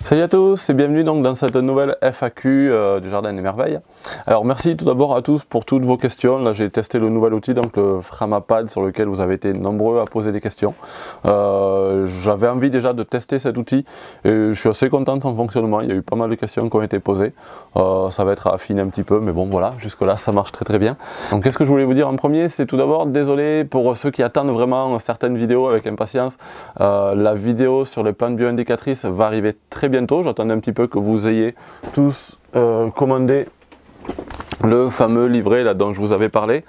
Salut à tous et bienvenue donc dans cette nouvelle FAQ du Jardin des Merveilles. Alors merci tout d'abord à tous pour toutes vos questions. Là j'ai testé le nouvel outil, donc le Framapad, sur lequel vous avez été nombreux à poser des questions. J'avais envie déjà de tester cet outil et je suis assez content de son fonctionnement. Il y a eu pas mal de questions qui ont été posées. Ça va être à affiner un petit peu, mais bon voilà, jusque là ça marche très bien. Donc qu'est-ce que je voulais vous dire en premier? C'est tout d'abord désolé pour ceux qui attendent vraiment certaines vidéos avec impatience. La vidéo sur les plantes bioindicatrices va arriver très bientôt. J'attendais un petit peu que vous ayez tous commandé le fameux livret là dont je vous avais parlé.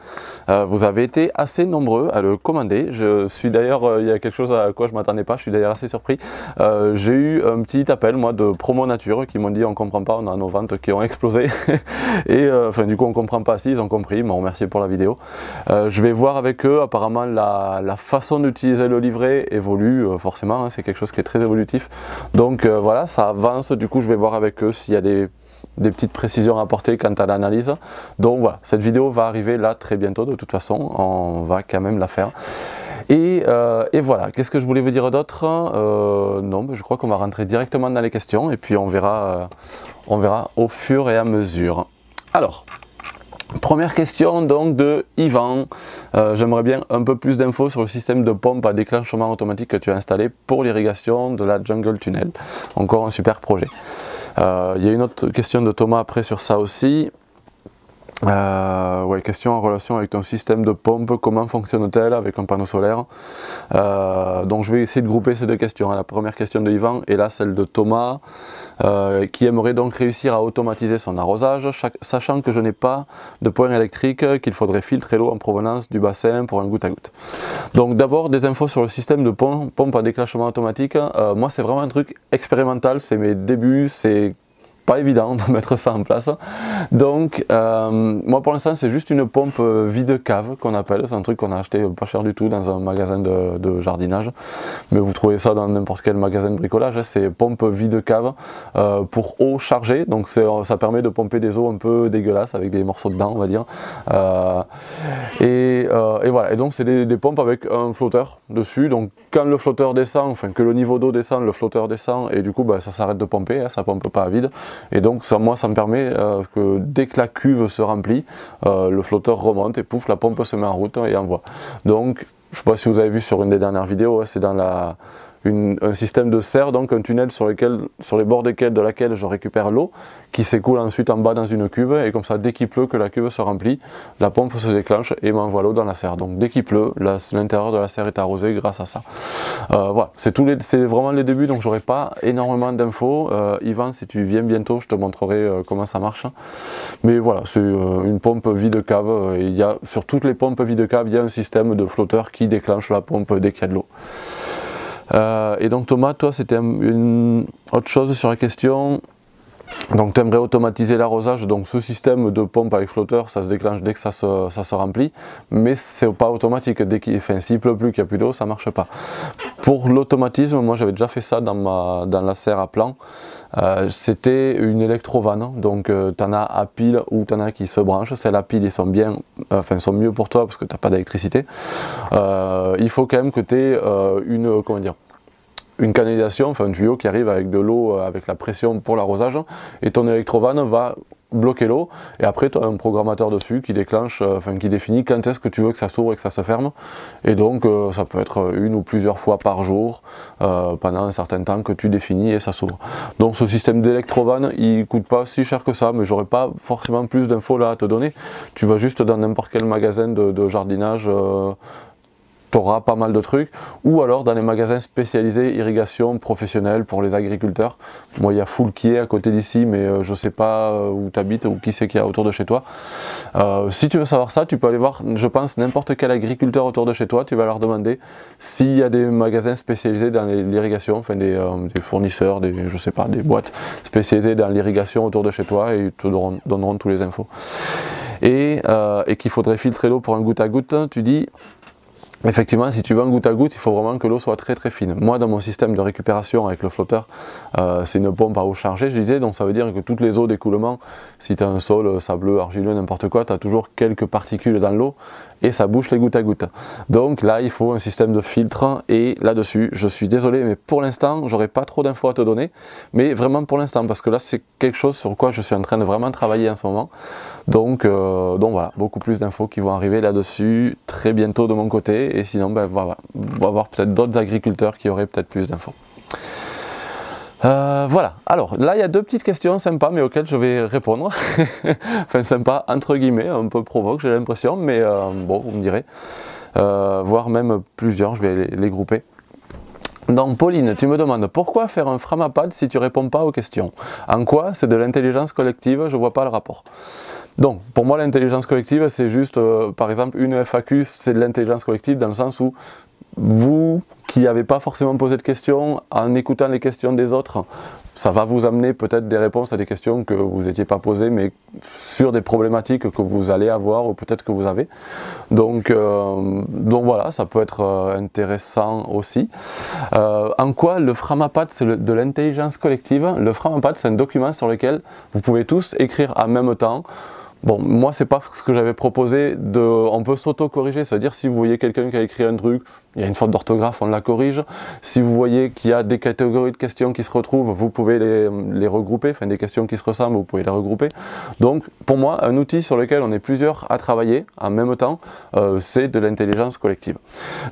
Vous avez été assez nombreux à le commander. Je suis d'ailleurs, il y a quelque chose à quoi je ne m'attendais pas, je suis d'ailleurs assez surpris. J'ai eu un petit appel moi de Promo Nature qui m'ont dit on comprend pas, on a nos ventes qui ont explosé. Et enfin du coup on comprend pas, si ils ont compris, ils m'ont remercié pour la vidéo. Je vais voir avec eux, apparemment la façon d'utiliser le livret évolue forcément, hein, c'est quelque chose qui est très évolutif. Donc voilà, ça avance, du coup je vais voir avec eux s'il y a des petites précisions à apporter quant à l'analyse. Donc voilà, cette vidéo va arriver là très bientôt, de toute façon, on va quand même la faire. Et voilà, qu'est-ce que je voulais vous dire d'autre? Non, je crois qu'on va rentrer directement dans les questions et puis on verra au fur et à mesure. Alors, première question donc de Yvan. J'aimerais bien un peu plus d'infos sur le système de pompe à déclenchement automatique que tu as installé pour l'irrigation de la Jungle Tunnel. Encore un super projet. Il y a une autre question de Thomas après sur ça aussi. Question en relation avec ton système de pompe, comment fonctionne-t-elle avec un panneau solaire? Donc je vais essayer de grouper ces deux questions, hein. La première question de Yvan et là celle de Thomas qui aimerait donc réussir à automatiser son arrosage, sachant que je n'ai pas de point électrique, qu'il faudrait filtrer l'eau en provenance du bassin pour un goutte à goutte. Donc d'abord des infos sur le système de pompe à déclenchement automatique. Moi c'est vraiment un truc expérimental, c'est mes débuts, c'est pas évident de mettre ça en place. Donc moi pour l'instant c'est juste une pompe vide cave qu'on appelle, c'est un truc qu'on a acheté pas cher du tout dans un magasin de jardinage, mais vous trouvez ça dans n'importe quel magasin de bricolage, hein. C'est pompe vide cave pour eau chargée, donc ça permet de pomper des eaux un peu dégueulasses avec des morceaux dedans on va dire, et voilà, et donc c'est des pompes avec un flotteur dessus, donc quand le flotteur descend, enfin que le niveau d'eau descend, le flotteur descend et du coup ça s'arrête de pomper, hein, ça pompe pas à vide. Et donc moi ça me permet que dès que la cuve se remplit, le flotteur remonte et pouf, la pompe se met en route et envoie. Donc je ne sais pas si vous avez vu sur une des dernières vidéos, hein, c'est dans un système de serre, donc un tunnel sur les bords de laquelle je récupère l'eau qui s'écoule ensuite en bas dans une cuve, et comme ça dès qu'il pleut, que la cuve se remplit, la pompe se déclenche et m'envoie l'eau dans la serre. Donc dès qu'il pleut, l'intérieur de la serre est arrosé grâce à ça. Voilà, c'est vraiment les débuts, donc j'aurai pas énormément d'infos. Yvan, si tu viens bientôt, je te montrerai comment ça marche. Mais voilà, c'est une pompe vide cave, et sur toutes les pompes vide cave, il y a un système de flotteur qui déclenche la pompe dès qu'il y a de l'eau. Et donc Thomas, toi c'était une autre chose sur la question. Donc tu aimerais automatiser l'arrosage, donc ce système de pompe avec flotteur ça se déclenche dès que ça se remplit, mais c'est pas automatique, s'il pleut plus, qu'il n'y a plus d'eau, ça marche pas. Pour l'automatisme, moi j'avais déjà fait ça dans la serre à plant. C'était une électrovanne, donc tu en as à pile ou tu en as qui se branchent. Celles à pile, ils sont sont mieux pour toi parce que tu n'as pas d'électricité. Il faut quand même que tu aies une canalisation, enfin un tuyau qui arrive avec de l'eau, avec la pression pour l'arrosage, et ton électrovanne va bloquer l'eau, et après tu as un programmateur dessus qui déclenche, qui définit quand est-ce que tu veux que ça s'ouvre et que ça se ferme, et donc ça peut être une ou plusieurs fois par jour, pendant un certain temps que tu définis et ça s'ouvre. Donc ce système d'électrovanne, il coûte pas si cher que ça, mais j'aurais pas forcément plus d'infos là à te donner. Tu vas juste dans n'importe quel magasin de jardinage, tu auras pas mal de trucs, ou alors dans les magasins spécialisés irrigation professionnelle pour les agriculteurs. Moi il y a Full qui est à côté d'ici, mais je sais pas où tu habites ou qui c'est qu'il y a autour de chez toi. Si tu veux savoir ça, tu peux aller voir, je pense, n'importe quel agriculteur autour de chez toi, tu vas leur demander s'il y a des magasins spécialisés dans l'irrigation, enfin des fournisseurs, je sais pas, des boîtes spécialisées dans l'irrigation autour de chez toi, et ils te donneront tous les infos. Et qu'il faudrait filtrer l'eau pour un goutte à goutte, tu dis. Effectivement, si tu veux un goutte à goutte, il faut vraiment que l'eau soit très très fine. Moi, dans mon système de récupération avec le flotteur, c'est une pompe à eau chargée, je disais, donc ça veut dire que toutes les eaux d'écoulement, si tu as un sol sableux, argileux, n'importe quoi, tu as toujours quelques particules dans l'eau, et ça bouche les gouttes à gouttes. Donc là, il faut un système de filtre, et là-dessus, je suis désolé, mais pour l'instant, j'aurai pas trop d'infos à te donner, mais vraiment pour l'instant, parce que là, c'est quelque chose sur quoi je suis en train de vraiment travailler en ce moment. Donc voilà, beaucoup plus d'infos qui vont arriver là-dessus très bientôt de mon côté, et sinon, ben, voilà, on va voir peut-être d'autres agriculteurs qui auraient peut-être plus d'infos. Voilà, alors là il y a deux petites questions sympas mais auxquelles je vais répondre. Enfin sympa entre guillemets, un peu provoque j'ai l'impression, mais bon vous me direz. Voire même plusieurs, je vais les grouper. Donc Pauline, tu me demandes pourquoi faire un Framapad si tu réponds pas aux questions? En quoi c'est de l'intelligence collective? Je vois pas le rapport. Donc pour moi l'intelligence collective c'est juste par exemple une FAQ, c'est de l'intelligence collective dans le sens où vous qui n'avez pas forcément posé de questions, en écoutant les questions des autres, ça va vous amener peut-être des réponses à des questions que vous n'étiez pas posées, mais sur des problématiques que vous allez avoir ou peut-être que vous avez. Donc voilà, ça peut être intéressant aussi. En quoi le Framapad c'est de l'intelligence collective? Le Framapad c'est un document sur lequel vous pouvez tous écrire en même temps. Bon, moi c'est pas ce que j'avais proposé, on peut s'auto-corriger, c'est-à-dire si vous voyez quelqu'un qui a écrit un truc, il y a une faute d'orthographe, on la corrige. Si vous voyez qu'il y a des catégories de questions qui se retrouvent, vous pouvez les regrouper, enfin des questions qui se ressemblent, vous pouvez les regrouper. Donc pour moi, un outil sur lequel on est plusieurs à travailler en même temps, c'est de l'intelligence collective.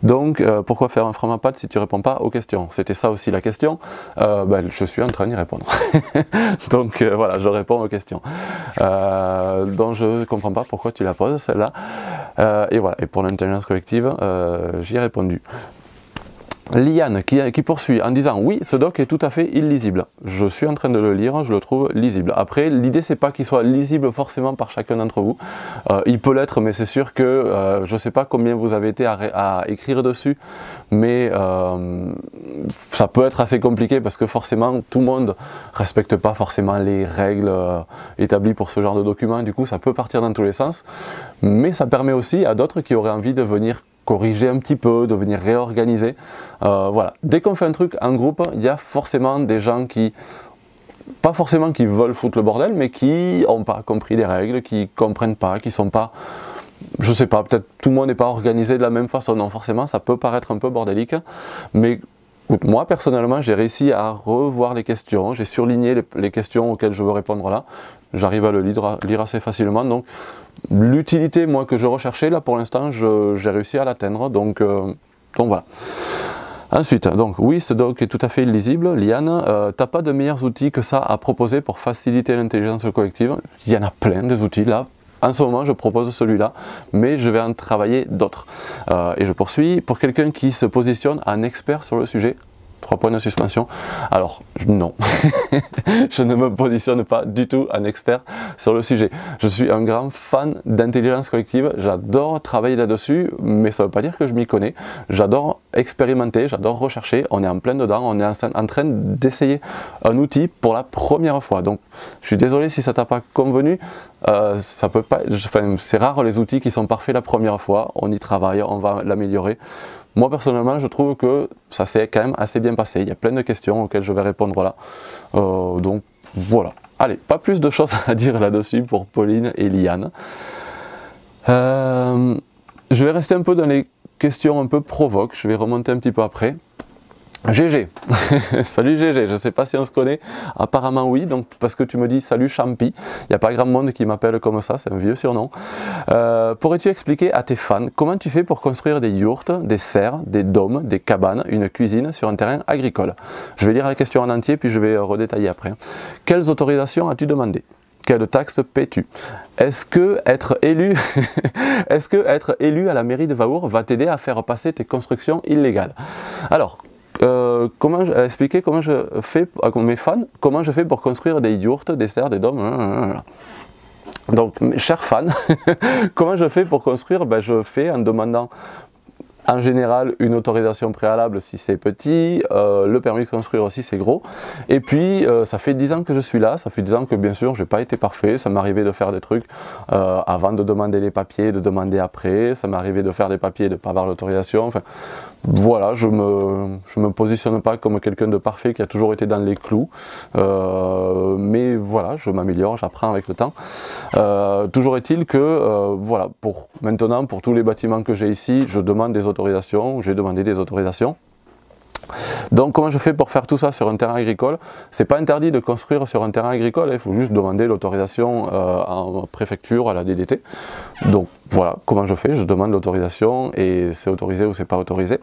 Donc pourquoi faire un Framapad si tu réponds pas aux questions? C'était ça aussi la question, je suis en train d'y répondre. Donc voilà, je réponds aux questions. Donc je ne comprends pas pourquoi tu la poses celle-là. Et voilà, et pour l'intelligence collective, j'y ai répondu. Liane qui poursuit en disant oui, ce doc est tout à fait illisible. Je suis en train de le lire, je le trouve lisible. Après, l'idée c'est pas qu'il soit lisible forcément par chacun d'entre vous. Il peut l'être, mais c'est sûr que je sais pas combien vous avez été à écrire dessus, mais ça peut être assez compliqué parce que forcément tout le monde respecte pas forcément les règles établies pour ce genre de document. Du coup, ça peut partir dans tous les sens, mais ça permet aussi à d'autres qui auraient envie de venir corriger un petit peu, de venir réorganiser. Voilà. Dès qu'on fait un truc en groupe, il y a forcément des gens qui, pas forcément qui veulent foutre le bordel, mais qui n'ont pas compris les règles, qui comprennent pas, qui sont pas, je sais pas, peut-être tout le monde n'est pas organisé de la même façon. Non, forcément, ça peut paraître un peu bordélique, mais moi personnellement j'ai réussi à revoir les questions, j'ai surligné les questions auxquelles je veux répondre là, j'arrive à le lire assez facilement, donc l'utilité moi que je recherchais là pour l'instant j'ai réussi à l'atteindre, donc voilà. Ensuite, donc oui ce doc est tout à fait illisible, Liane, t'as pas de meilleurs outils que ça à proposer pour faciliter l'intelligence collective? Il y en a plein des outils là. En ce moment, je propose celui-là, mais je vais en travailler d'autres. Et je poursuis. Pour quelqu'un qui se positionne en expert sur le sujet, 3 points de suspension. Alors, non, je ne me positionne pas du tout en expert sur le sujet. Je suis un grand fan d'intelligence collective, j'adore travailler là-dessus, mais ça ne veut pas dire que je m'y connais. J'adore expérimenter, j'adore rechercher, on est en plein dedans, on est en train d'essayer un outil pour la première fois. Donc, je suis désolé si ça t'a pas convenu, ça peut pas, enfin, c'est rare les outils qui sont parfaits la première fois, on y travaille, on va l'améliorer. Moi personnellement je trouve que ça s'est quand même assez bien passé, il y a plein de questions auxquelles je vais répondre là, donc voilà. Allez, pas plus de choses à dire là-dessus pour Pauline et Liane. Je vais rester un peu dans les questions un peu provoques, je vais remonter un petit peu après. GG, salut GG, je ne sais pas si on se connaît, apparemment oui, donc parce que tu me dis salut Champi, il n'y a pas grand monde qui m'appelle comme ça, c'est un vieux surnom. Pourrais-tu expliquer à tes fans comment tu fais pour construire des yourtes, des serres, des dômes, des cabanes, une cuisine sur un terrain agricole? Je vais lire la question en entier puis je vais redétailler après. Quelles autorisations as-tu demandé? Quelle taxe paies-tu? Est-ce que être élu à la mairie de Vaour va t'aider à faire passer tes constructions illégales? Alors, comment expliquer comment je fais à mes fans, comment je fais pour construire des yourtes, des serres, des dômes. Donc, mes chers fans, comment je fais pour construire? Je fais en demandant en général une autorisation préalable si c'est petit, le permis de construire aussi c'est gros. Et puis ça fait 10 ans que je suis là, ça fait 10 ans que bien sûr j'ai pas été parfait, ça m'arrivait de faire des trucs avant de demander les papiers, de demander après, ça m'arrivait de faire des papiers et de ne pas avoir l'autorisation. Enfin, voilà, je me positionne pas comme quelqu'un de parfait qui a toujours été dans les clous, mais voilà, je m'améliore, j'apprends avec le temps. Toujours est-il que voilà, maintenant pour tous les bâtiments que j'ai ici, je demande des autorisations, j'ai demandé des autorisations. Donc comment je fais pour faire tout ça sur un terrain agricole? C'est pas interdit de construire sur un terrain agricole, il faut juste demander l'autorisation en préfecture, à la DDT. Donc voilà comment je fais, je demande l'autorisation et c'est autorisé ou c'est pas autorisé.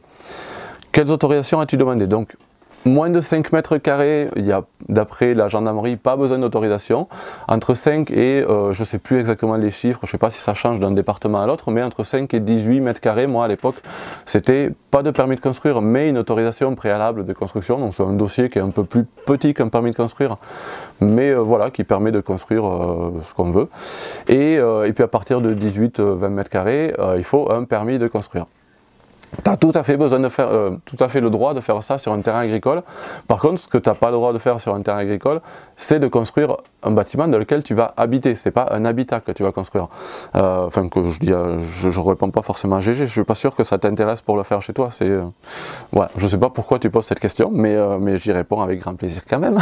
Quelles autorisations as-tu demandé? Donc moins de 5 mètres carrés, il y a d'après la gendarmerie pas besoin d'autorisation. Entre 5 et, je ne sais plus exactement les chiffres, je ne sais pas si ça change d'un département à l'autre, mais entre 5 et 18 mètres carrés, moi à l'époque, c'était pas de permis de construire, mais une autorisation préalable de construction. Donc c'est un dossier qui est un peu plus petit qu'un permis de construire, mais voilà, qui permet de construire ce qu'on veut. Et puis à partir de 18-20 mètres carrés, il faut un permis de construire. Tu as tout à fait besoin de faire, tout à fait le droit de faire ça sur un terrain agricole. Par contre, ce que tu n'as pas le droit de faire sur un terrain agricole, c'est de construire un bâtiment dans lequel tu vas habiter. C'est pas un habitat que tu vas construire. Enfin, que je dis, je réponds pas forcément à GG. Je suis pas sûr que ça t'intéresse pour le faire chez toi. C'est voilà, je sais pas pourquoi tu poses cette question, mais j'y réponds avec grand plaisir quand même.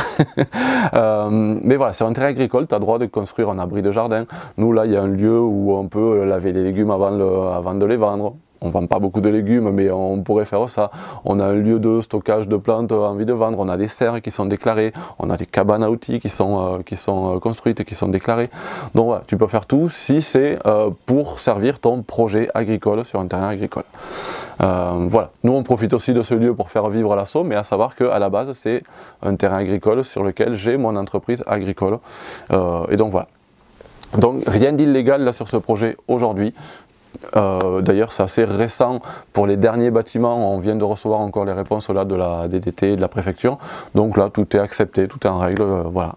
Mais voilà, sur un terrain agricole, tu as le droit de construire un abri de jardin. Nous là, il y a un lieu où on peut laver les légumes avant de les vendre. On ne vend pas beaucoup de légumes, mais on pourrait faire ça. On a un lieu de stockage de plantes envie de vendre, on a des serres qui sont déclarées, on a des cabanes à outils qui sont construites, qui sont déclarées. Donc voilà, tu peux faire tout si c'est pour servir ton projet agricole sur un terrain agricole. Voilà, nous on profite aussi de ce lieu pour faire vivre l'assaut, mais à savoir qu'à la base c'est un terrain agricole sur lequel j'ai mon entreprise agricole. Et donc voilà. Donc rien d'illégal là sur ce projet aujourd'hui. D'ailleurs c'est assez récent pour les derniers bâtiments, on vient de recevoir encore les réponses là de la DDT et de la préfecture, donc là tout est accepté, tout est en règle, voilà.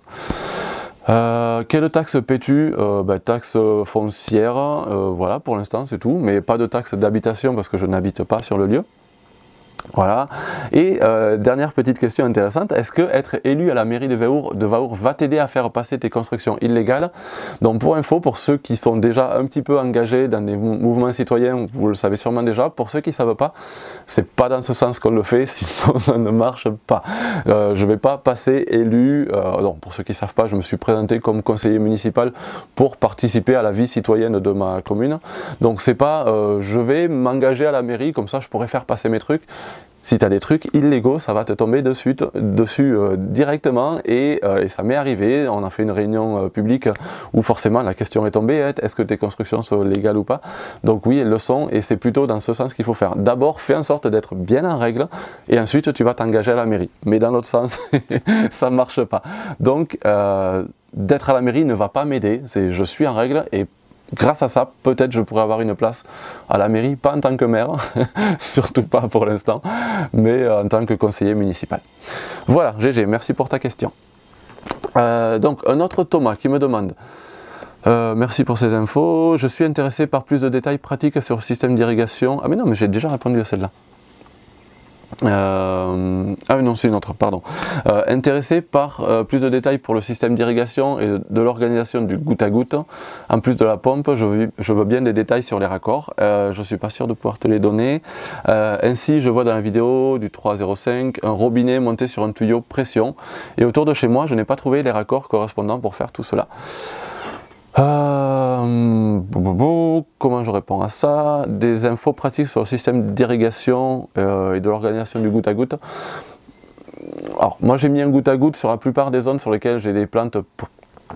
Quelle taxe paies-tu? Taxe foncière, voilà pour l'instant c'est tout, mais pas de taxe d'habitation parce que je n'habite pas sur le lieu. Voilà. Et dernière petite question intéressante, est-ce que être élu à la mairie de Vaour va t'aider à faire passer tes constructions illégales? Donc pour info, pour ceux qui sont déjà un petit peu engagés dans des mouvements citoyens, vous le savez sûrement déjà, pour ceux qui ne savent pas, c'est pas dans ce sens qu'on le fait, sinon ça ne marche pas. Je ne vais pas passer élu, non, pour ceux qui ne savent pas, je me suis présenté comme conseiller municipal pour participer à la vie citoyenne de ma commune. Donc c'est pas je vais m'engager à la mairie, comme ça je pourrais faire passer mes trucs. Si tu as des trucs illégaux, ça va te tomber dessus directement et ça m'est arrivé, on a fait une réunion publique où forcément la question est tombée, est-ce que tes constructions sont légales ou pas? Donc oui, elles le sont et c'est plutôt dans ce sens qu'il faut faire. D'abord, fais en sorte d'être bien en règle et ensuite tu vas t'engager à la mairie. Mais dans l'autre sens, ça ne marche pas. Donc d'être à la mairie ne va pas m'aider, je suis en règle et grâce à ça, peut-être je pourrais avoir une place à la mairie, pas en tant que maire, surtout pas pour l'instant, mais en tant que conseiller municipal. Voilà, GG, merci pour ta question. Donc, un autre Thomas qui me demande, merci pour ces infos, je suis intéressé par plus de détails pratiques sur le système d'irrigation. Ah mais non, mais j'ai déjà répondu à celle-là. Ah non, c'est une autre, pardon. Intéressé par plus de détails pour le système d'irrigation et de l'organisation du goutte à goutte. En plus de la pompe, je veux bien des détails sur les raccords. Je ne suis pas sûr de pouvoir te les donner. Ainsi, je vois dans la vidéo du 305 un robinet monté sur un tuyau pression. Et autour de chez moi, je n'ai pas trouvé les raccords correspondants pour faire tout cela. Comment je réponds à ça? Des infos pratiques sur le système d'irrigation et de l'organisation du goutte à goutte. Alors, moi j'ai mis un goutte à goutte sur la plupart des zones sur lesquelles j'ai des plantes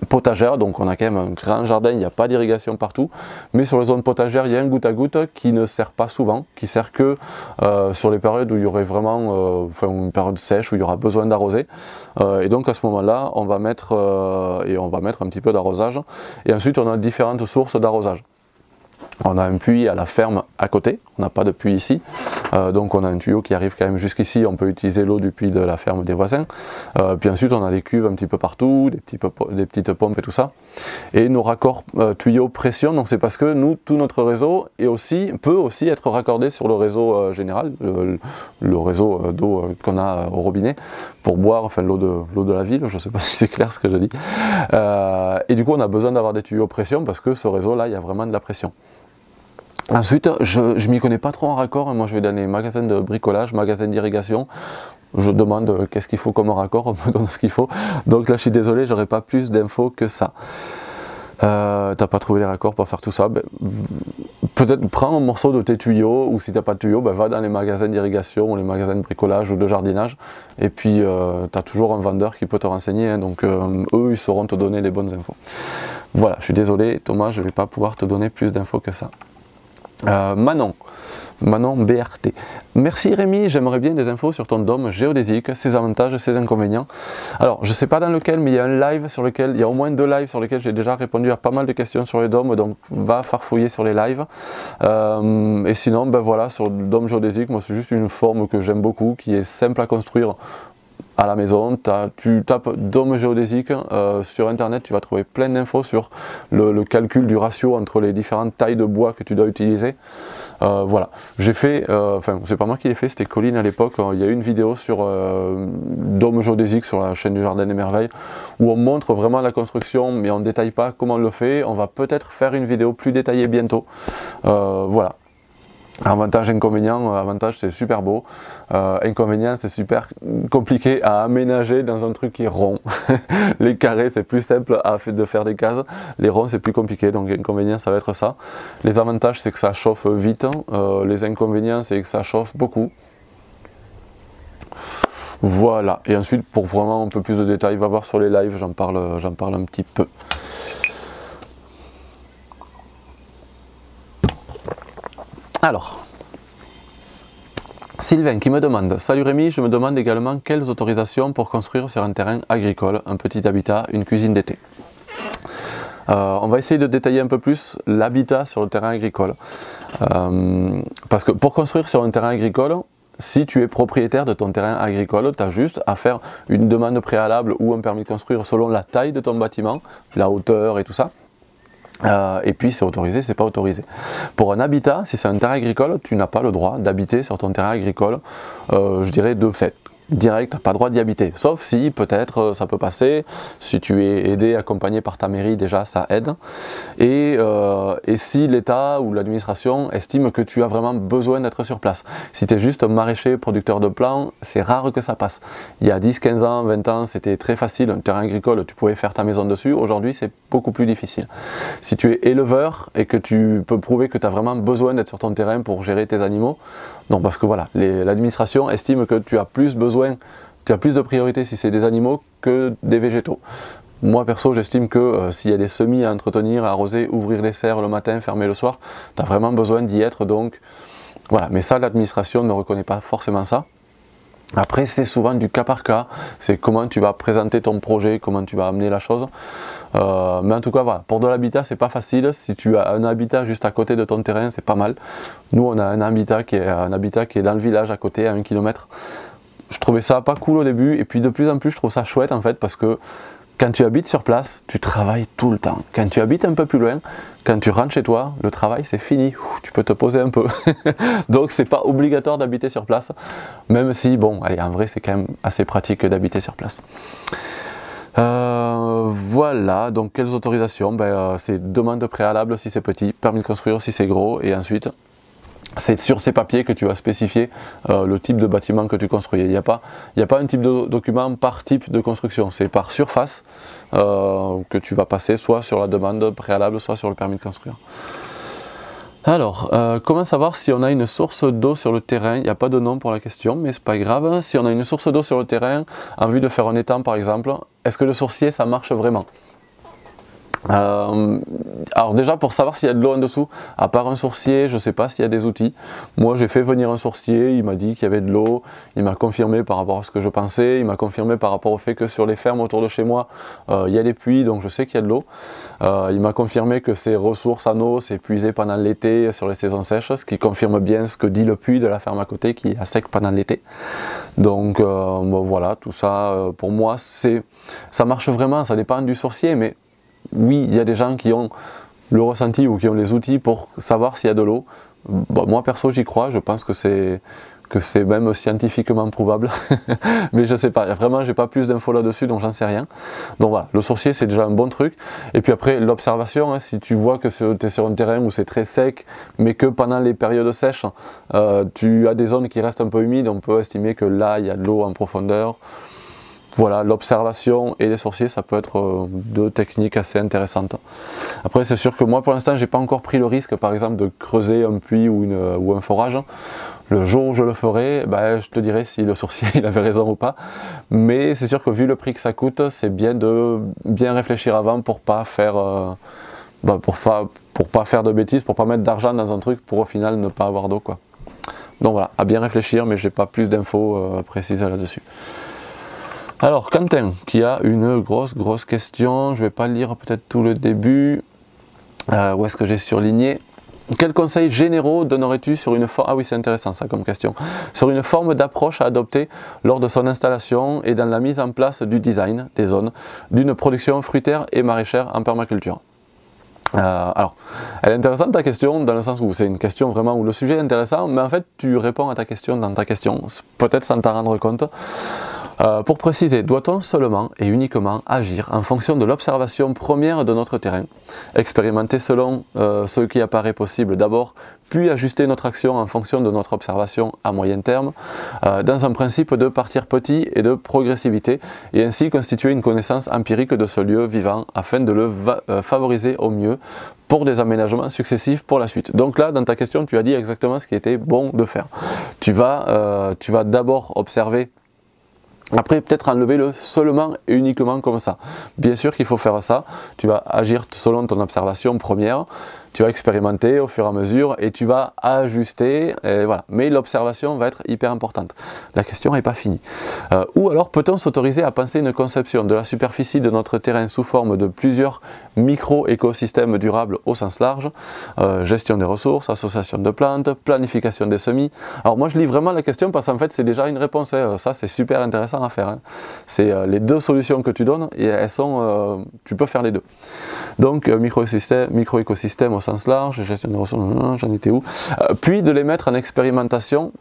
potagères, donc on a quand même un grand jardin, il n'y a pas d'irrigation partout, mais sur les zones potagères il y a un goutte à goutte qui ne sert pas souvent, qui sert que sur les périodes où il y aurait vraiment une période sèche où il y aura besoin d'arroser, et donc à ce moment là on va mettre un petit peu d'arrosage, et ensuite on a différentes sources d'arrosage. On a un puits à la ferme à côté, on n'a pas de puits ici, donc on a un tuyau qui arrive quand même jusqu'ici, on peut utiliser l'eau du puits de la ferme des voisins. Puis ensuite on a des cuves un petit peu partout, des petites pompes et tout ça. Et nos raccords tuyaux pression, donc c'est parce que nous, tout notre réseau peut aussi être raccordé sur le réseau général, le réseau d'eau qu'on a au robinet, pour boire, enfin l'eau de la ville, je ne sais pas si c'est clair ce que je dis. Et du coup on a besoin d'avoir des tuyaux pression parce que ce réseau là, il y a vraiment de la pression. Ensuite, je ne m'y connais pas trop en raccord, moi je vais dans les magasins de bricolage, magasins d'irrigation, je demande qu'est-ce qu'il faut comme raccord, on me donne ce qu'il faut, donc là je suis désolé, j'aurai pas plus d'infos que ça. T'as pas trouvé les raccords pour faire tout ça, ben, peut-être prends un morceau de tes tuyaux, ou si t'as pas de tuyaux, ben, va dans les magasins d'irrigation, ou les magasins de bricolage ou de jardinage, et puis tu as toujours un vendeur qui peut te renseigner, hein, donc eux ils sauront te donner les bonnes infos. Voilà, je suis désolé Thomas, je vais pas pouvoir te donner plus d'infos que ça. Manon BRT. Merci Rémi, j'aimerais bien des infos sur ton dôme géodésique, ses avantages, ses inconvénients. Alors je ne sais pas dans lequel, mais il y a un live sur lequel, il y a au moins 2 lives sur lesquels j'ai déjà répondu à pas mal de questions sur les dômes, donc va farfouiller sur les lives. Et sinon, ben voilà, sur le dôme géodésique, moi c'est juste une forme que j'aime beaucoup, qui est simple à construire à la maison. Tu tapes dôme géodésique sur internet, tu vas trouver plein d'infos sur le calcul du ratio entre les différentes tailles de bois que tu dois utiliser. Voilà, j'ai fait, enfin c'est pas moi qui l'ai fait, c'était Colline à l'époque, il y a eu une vidéo sur dôme géodésique sur la chaîne du Jardin des Merveilles où on montre vraiment la construction mais on ne détaille pas comment on le fait. On va peut-être faire une vidéo plus détaillée bientôt. Voilà. Avantage, inconvénient, avantage c'est super beau, inconvénient c'est super compliqué à aménager dans un truc qui est rond. Les carrés c'est plus simple de faire des cases, les ronds c'est plus compliqué, donc inconvénient ça va être ça. Les avantages c'est que ça chauffe vite, les inconvénients c'est que ça chauffe beaucoup. Voilà, et ensuite pour vraiment un peu plus de détails, va voir sur les lives, j'en parle un petit peu. Alors, Sylvain qui me demande: salut Rémi, je me demande également quelles autorisations pour construire sur un terrain agricole, un petit habitat, une cuisine d'été. On va essayer de détailler un peu plus l'habitat sur le terrain agricole. Parce que pour construire sur un terrain agricole, si tu es propriétaire de ton terrain agricole, tu as juste à faire une demande préalable ou un permis de construire selon la taille de ton bâtiment, la hauteur et tout ça. Et puis c'est autorisé, c'est pas autorisé. Pour un habitat, si c'est un terrain agricole, tu n'as pas le droit d'habiter sur ton terrain agricole, je dirais de fait. Direct, tu n'as pas le droit d'y habiter, sauf si peut-être ça peut passer, si tu es aidé, accompagné par ta mairie, déjà ça aide, et si l'État ou l'administration estime que tu as vraiment besoin d'être sur place. Si tu es juste un maraîcher, producteur de plants, c'est rare que ça passe. Il y a 10, 15 ans, 20 ans, c'était très facile, un terrain agricole, tu pouvais faire ta maison dessus, aujourd'hui c'est beaucoup plus difficile. Si tu es éleveur et que tu peux prouver que tu as vraiment besoin d'être sur ton terrain pour gérer tes animaux, non, parce que voilà, l'administration estime que tu as plus besoin, tu as plus de priorité si c'est des animaux que des végétaux. Moi perso, j'estime que s'il y a des semis à entretenir, à arroser, ouvrir les serres le matin, fermer le soir, tu as vraiment besoin d'y être, donc voilà. Mais ça, l'administration ne reconnaît pas forcément ça. Après, c'est souvent du cas par cas, c'est comment tu vas présenter ton projet, comment tu vas amener la chose. Mais en tout cas, voilà, pour de l'habitat, c'est pas facile. Si tu as un habitat juste à côté de ton terrain, c'est pas mal. Nous, on a un habitat qui est dans le village à côté, à 1 km. Je trouvais ça pas cool au début, et puis de plus en plus, je trouve ça chouette en fait, parce que quand tu habites sur place, tu travailles tout le temps. Quand tu habites un peu plus loin, quand tu rentres chez toi, le travail c'est fini, tu peux te poser un peu. Donc c'est pas obligatoire d'habiter sur place, même si, bon, allez, en vrai c'est quand même assez pratique d'habiter sur place. Voilà, donc quelles autorisations? C'est demande préalable si c'est petit, permis de construire si c'est gros, et ensuite c'est sur ces papiers que tu vas spécifier le type de bâtiment que tu construis. Il n'y a pas un type de document par type de construction, c'est par surface que tu vas passer soit sur la demande préalable, soit sur le permis de construire. Alors, comment savoir si on a une source d'eau sur le terrain? Il n'y a pas de nom pour la question, mais c'est pas grave. Si on a une source d'eau sur le terrain, en vue de faire un étang par exemple, est-ce que le sourcier ça marche vraiment? Alors déjà, pour savoir s'il y a de l'eau en dessous, à part un sourcier, je ne sais pas s'il y a des outils. Moi j'ai fait venir un sourcier, il m'a dit qu'il y avait de l'eau, il m'a confirmé par rapport à ce que je pensais, il m'a confirmé par rapport au fait que sur les fermes autour de chez moi, il y a des puits, donc je sais qu'il y a de l'eau. Il m'a confirmé que ces ressources en eau s'épuisaient pendant l'été sur les saisons sèches, ce qui confirme bien ce que dit le puits de la ferme à côté qui est à sec pendant l'été. Donc bon, voilà, tout ça pour moi ça marche vraiment, ça dépend du sourcier, mais oui, il y a des gens qui ont le ressenti ou qui ont les outils pour savoir s'il y a de l'eau. Bon, moi perso j'y crois, je pense que c'est même scientifiquement prouvable, mais je sais pas, vraiment j'ai pas plus d'infos là-dessus donc j'en sais rien. Donc voilà, le sourcier c'est déjà un bon truc, et puis après l'observation, hein, si tu vois que tu es sur un terrain où c'est très sec, mais que pendant les périodes sèches, tu as des zones qui restent un peu humides, on peut estimer que là il y a de l'eau en profondeur. Voilà, l'observation et les sourciers, ça peut être deux techniques assez intéressantes. Après, c'est sûr que moi, pour l'instant, j'ai pas encore pris le risque, par exemple, de creuser un puits ou un forage. Le jour où je le ferai, ben, je te dirai si le sourcier il avait raison ou pas. Mais c'est sûr que vu le prix que ça coûte, c'est bien de bien réfléchir avant pour pas faire, pour pas faire de bêtises, pour pas mettre d'argent dans un truc pour au final ne pas avoir d'eau, quoi. Donc voilà, à bien réfléchir, mais j'ai pas plus d'infos précises là-dessus. Alors Quentin qui a une grosse question, je ne vais pas lire peut-être tout le début, où est-ce que j'ai surligné? Quels conseils généraux donnerais-tu sur une forme, ah oui c'est intéressant ça comme question, sur une forme d'approche à adopter lors de son installation et dans la mise en place du design des zones d'une production fruitière et maraîchère en permaculture? Alors, elle est intéressante ta question dans le sens où c'est une question vraiment où le sujet est intéressant, mais en fait tu réponds à ta question dans ta question, peut-être sans t'en rendre compte. Pour préciser, doit-on seulement et uniquement agir en fonction de l'observation première de notre terrain, expérimenter selon ce qui apparaît possible d'abord, puis ajuster notre action en fonction de notre observation à moyen terme, dans un principe de partir petit et de progressivité, et ainsi constituer une connaissance empirique de ce lieu vivant afin de le favoriser au mieux pour des aménagements successifs pour la suite. Donc là, dans ta question, tu as dit exactement ce qui était bon de faire. Tu vas d'abord observer. Après, peut-être enlever le seulement et uniquement comme ça. Bien sûr qu'il faut faire ça. Tu vas agir selon ton observation première. Tu vas expérimenter au fur et à mesure et tu vas ajuster. Et voilà. Mais l'observation va être hyper importante. La question n'est pas finie. Ou alors peut-on s'autoriser à penser une conception de la superficie de notre terrain sous forme de plusieurs micro-écosystèmes durables au sens large, gestion des ressources, association de plantes, planification des semis. Alors moi je lis vraiment la question parce qu'en fait c'est déjà une réponse. Hein. Ça c'est super intéressant à faire. Hein. C'est les deux solutions que tu donnes et elles sont, tu peux faire les deux. Donc micro-écosystème au sens large, gestion des ressources, j'en étais où, puis de les mettre en expérimentation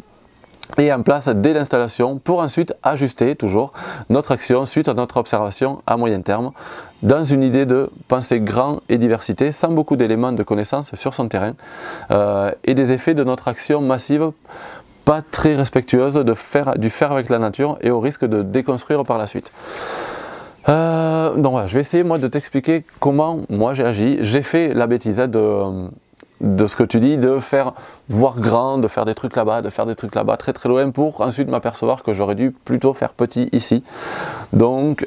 et en place dès l'installation pour ensuite ajuster toujours notre action suite à notre observation à moyen terme dans une idée de penser grand et diversité sans beaucoup d'éléments de connaissance sur son terrain et des effets de notre action massive pas très respectueuse du faire avec la nature et au risque de déconstruire par la suite. Donc voilà, je vais essayer moi de t'expliquer comment moi j'ai agi. J'ai fait la bêtise de ce que tu dis, de faire voir grand, de faire des trucs là-bas, de faire des trucs là-bas très très loin pour ensuite m'apercevoir que j'aurais dû plutôt faire petit ici. Donc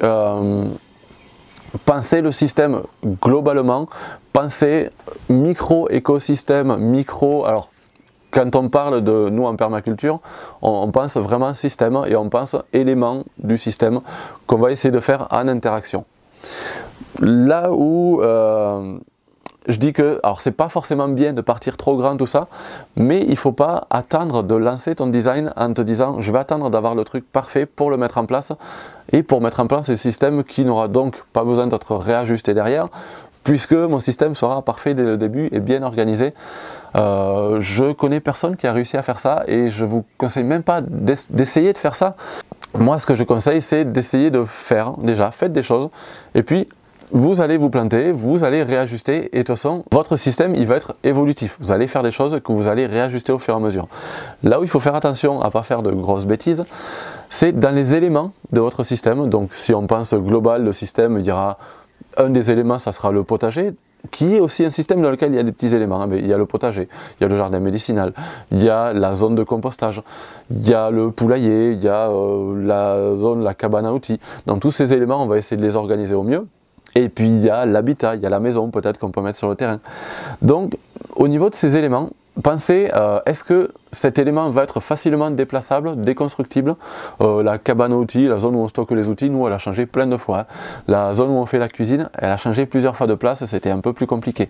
penser le système globalement, penser micro-écosystème, alors quand on parle de nous en permaculture, on pense vraiment système et on pense éléments du système qu'on va essayer de faire en interaction. Là où je dis que, alors c'est pas forcément bien de partir trop grand tout ça, mais il ne faut pas attendre de lancer ton design en te disant je vais attendre d'avoir le truc parfait pour le mettre en place et pour mettre en place un système qui n'aura donc pas besoin d'être réajusté derrière, puisque mon système sera parfait dès le début et bien organisé. Je connais personne qui a réussi à faire ça et je vous conseille même pas d'essayer de faire ça. Moi ce que je conseille c'est d'essayer de faire déjà, faites des choses et puis vous allez vous planter, vous allez réajuster et de toute façon votre système il va être évolutif. Vous allez faire des choses que vous allez réajuster au fur et à mesure. Là où il faut faire attention à ne pas faire de grosses bêtises, c'est dans les éléments de votre système. Donc si on pense global, le système, il y aura un des éléments, ça sera le potager, qui est aussi un système dans lequel il y a des petits éléments. Il y a le potager, il y a le jardin médicinal, il y a la zone de compostage, il y a le poulailler, il y a la cabane à outils. Dans tous ces éléments, on va essayer de les organiser au mieux. Et puis il y a l'habitat, il y a la maison peut-être qu'on peut mettre sur le terrain. Donc au niveau de ces éléments, pensez, est-ce que cet élément va être facilement déplaçable, déconstructible? La cabane à outils, la zone où on stocke les outils, nous elle a changé plein de fois. Hein. La zone où on fait la cuisine, elle a changé plusieurs fois de place, c'était un peu plus compliqué.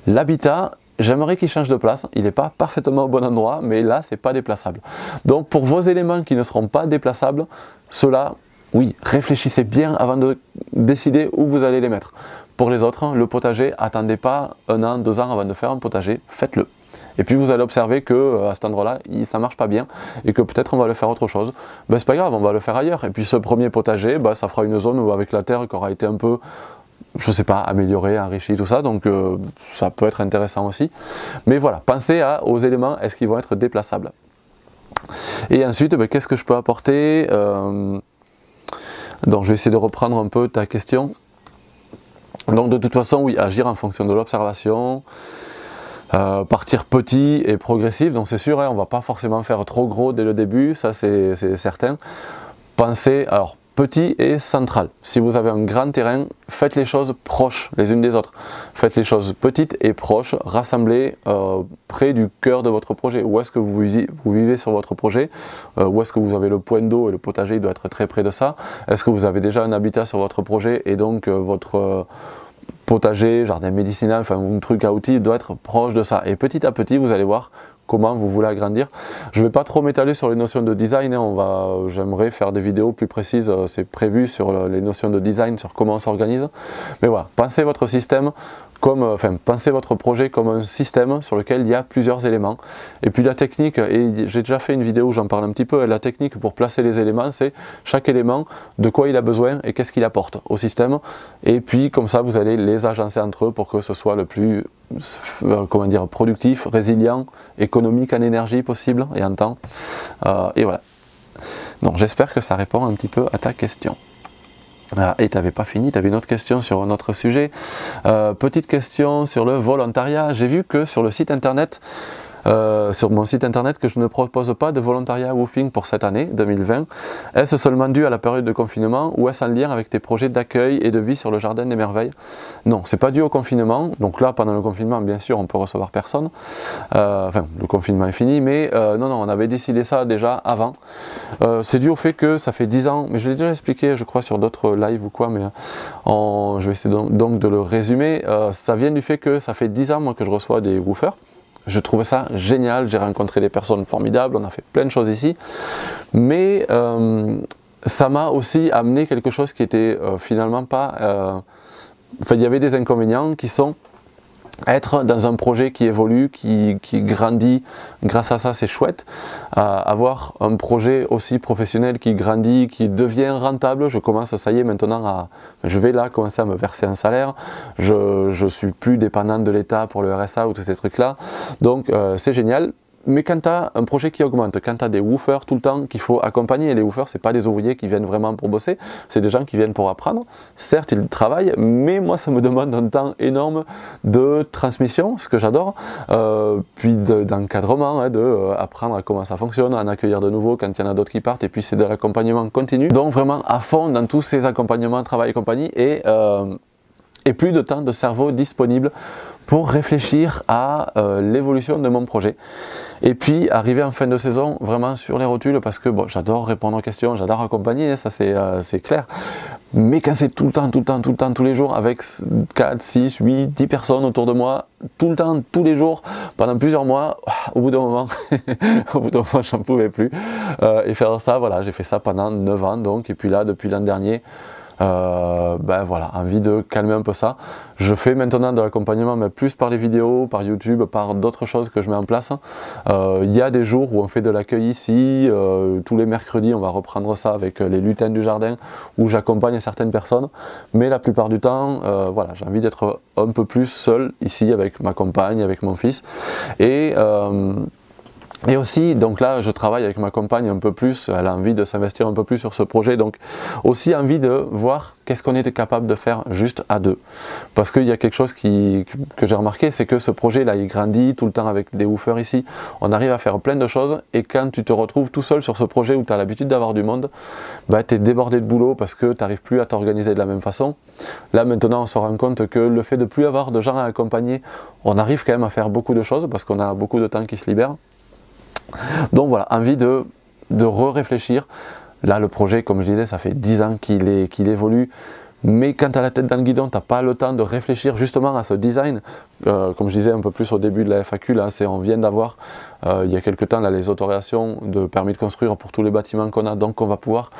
L'habitat, j'aimerais qu'il change de place, il n'est pas parfaitement au bon endroit, mais là c'est pas déplaçable. Donc pour vos éléments qui ne seront pas déplaçables, ceux-là, oui, réfléchissez bien avant de décider où vous allez les mettre. Pour les autres, le potager, attendez pas 1 an, 2 ans avant de faire un potager, faites-le. Et puis vous allez observer que à cet endroit-là, ça marche pas bien et que peut-être on va le faire autre chose. Ben, c'est pas grave, on va le faire ailleurs. Et puis ce premier potager, ben, ça fera une zone où avec la terre qui aura été un peu, je sais pas, améliorée, enrichie, tout ça. Donc ça peut être intéressant aussi. Mais voilà, pensez aux éléments, est-ce qu'ils vont être déplaçables? Et ensuite, ben, qu'est-ce que je peux apporter? Donc je vais essayer de reprendre un peu ta question. Donc de toute façon, oui, agir en fonction de l'observation, partir petit et progressif, donc c'est sûr, hein, on ne va pas forcément faire trop gros dès le début, ça c'est certain. Pensez, alors petit et central. Si vous avez un grand terrain, faites les choses proches les unes des autres. Faites les choses petites et proches, rassemblées près du cœur de votre projet. Où est-ce que vous vivez sur votre projet? Où est-ce que vous avez le point d'eau et le potager il doit être très près de ça? Est-ce que vous avez déjà un habitat sur votre projet et donc votre potager, jardin médicinal, enfin un truc à outils doit être proche de ça. Et petit à petit, vous allez voir comment vous voulez agrandir. Je ne vais pas trop m'étaler sur les notions de design, hein. J'aimerais faire des vidéos plus précises, c'est prévu sur les notions de design, sur comment on s'organise. Mais voilà, pensez votre système comme, pensez votre projet comme un système sur lequel il y a plusieurs éléments. Et puis la technique, et j'ai déjà fait une vidéo où j'en parle un petit peu, la technique pour placer les éléments, c'est chaque élément, de quoi il a besoin et qu'est-ce qu'il apporte au système. Et puis comme ça, vous allez les agencer entre eux pour que ce soit le plus comment dire, productif, résilient, économique en énergie possible et en temps. Et voilà. Donc j'espère que ça répond un petit peu à ta question. Et tu n'avais pas fini, tu avais une autre question sur un autre sujet. Petite question sur le volontariat. J'ai vu que sur le site internet, sur mon site internet, que je ne propose pas de volontariat woofing pour cette année 2020. Est-ce seulement dû à la période de confinement ou est-ce en lien avec tes projets d'accueil et de vie sur le jardin des merveilles? Non, c'est pas dû au confinement. Donc là, pendant le confinement, bien sûr, on peut recevoir personne. Enfin, le confinement est fini, mais non, on avait décidé ça déjà avant. C'est dû au fait que ça fait 10 ans, mais je l'ai déjà expliqué, je crois, sur d'autres lives ou quoi, mais je vais essayer donc de le résumer. Ça vient du fait que ça fait 10 ans moi, que je reçois des woofers. Je trouvais ça génial, j'ai rencontré des personnes formidables, on a fait plein de choses ici, mais ça m'a aussi amené quelque chose qui était finalement pas... Enfin, il y avait des inconvénients qui sont être dans un projet qui évolue, qui grandit, grâce à ça c'est chouette. Avoir un projet aussi professionnel qui grandit, qui devient rentable, je commence ça y est maintenant je vais là commencer à me verser un salaire, je suis plus dépendant de l'État pour le RSA ou tous ces trucs là, donc c'est génial. Mais quand tu as un projet qui augmente, quand tu as des woofers tout le temps qu'il faut accompagner, les woofers, c'est pas des ouvriers qui viennent vraiment pour bosser, c'est des gens qui viennent pour apprendre. Certes, ils travaillent, mais moi, ça me demande un temps énorme de transmission, ce que j'adore, puis d'encadrement, de apprendre à comment ça fonctionne, en accueillir de nouveau quand il y en a d'autres qui partent, et puis c'est de l'accompagnement continu. Donc vraiment à fond dans tous ces accompagnements, travail et compagnie, et plus de temps de cerveau disponible pour réfléchir à l'évolution de mon projet. Et puis arriver en fin de saison vraiment sur les rotules, parce que bon, j'adore répondre aux questions, j'adore accompagner, ça c'est clair. Mais quand c'est tout le temps, tous les jours, avec 4, 6, 8, 10 personnes autour de moi, tout le temps, tous les jours, pendant plusieurs mois, au bout d'un moment, j'en pouvais plus. Et faire ça, voilà, j'ai fait ça pendant 9 ans donc, et puis là, depuis l'an dernier, ben voilà, envie de calmer un peu ça. Je fais maintenant de l'accompagnement, mais plus par les vidéos, par YouTube, par d'autres choses que je mets en place. Il y a des jours où on fait de l'accueil ici, tous les mercredis on va reprendre ça avec les lutins du jardin, où j'accompagne certaines personnes, mais la plupart du temps, voilà, j'ai envie d'être un peu plus seul ici avec ma compagne, avec mon fils, et Et aussi, donc là, je travaille avec ma compagne un peu plus, elle a envie de s'investir un peu plus sur ce projet, donc aussi envie de voir qu'est-ce qu'on est capable de faire juste à deux. Parce qu'il y a quelque chose que j'ai remarqué, c'est que ce projet là, il grandit tout le temps avec des woofers ici, on arrive à faire plein de choses, et quand tu te retrouves tout seul sur ce projet où tu as l'habitude d'avoir du monde, bah, tu es débordé de boulot parce que tu n'arrives plus à t'organiser de la même façon. Là maintenant, on se rend compte que le fait de plus avoir de gens à accompagner, on arrive quand même à faire beaucoup de choses parce qu'on a beaucoup de temps qui se libère. Donc voilà, envie de réfléchir. Là, le projet, comme je disais, ça fait 10 ans qu'il évolue. Mais quand tu as la tête dans le guidon, tu n'as pas le temps de réfléchir justement à ce design. Comme je disais un peu plus au début de la FAQ, là, on vient d'avoir il y a quelques temps là, les autorisations de permis de construire pour tous les bâtiments qu'on a. Donc on va pouvoir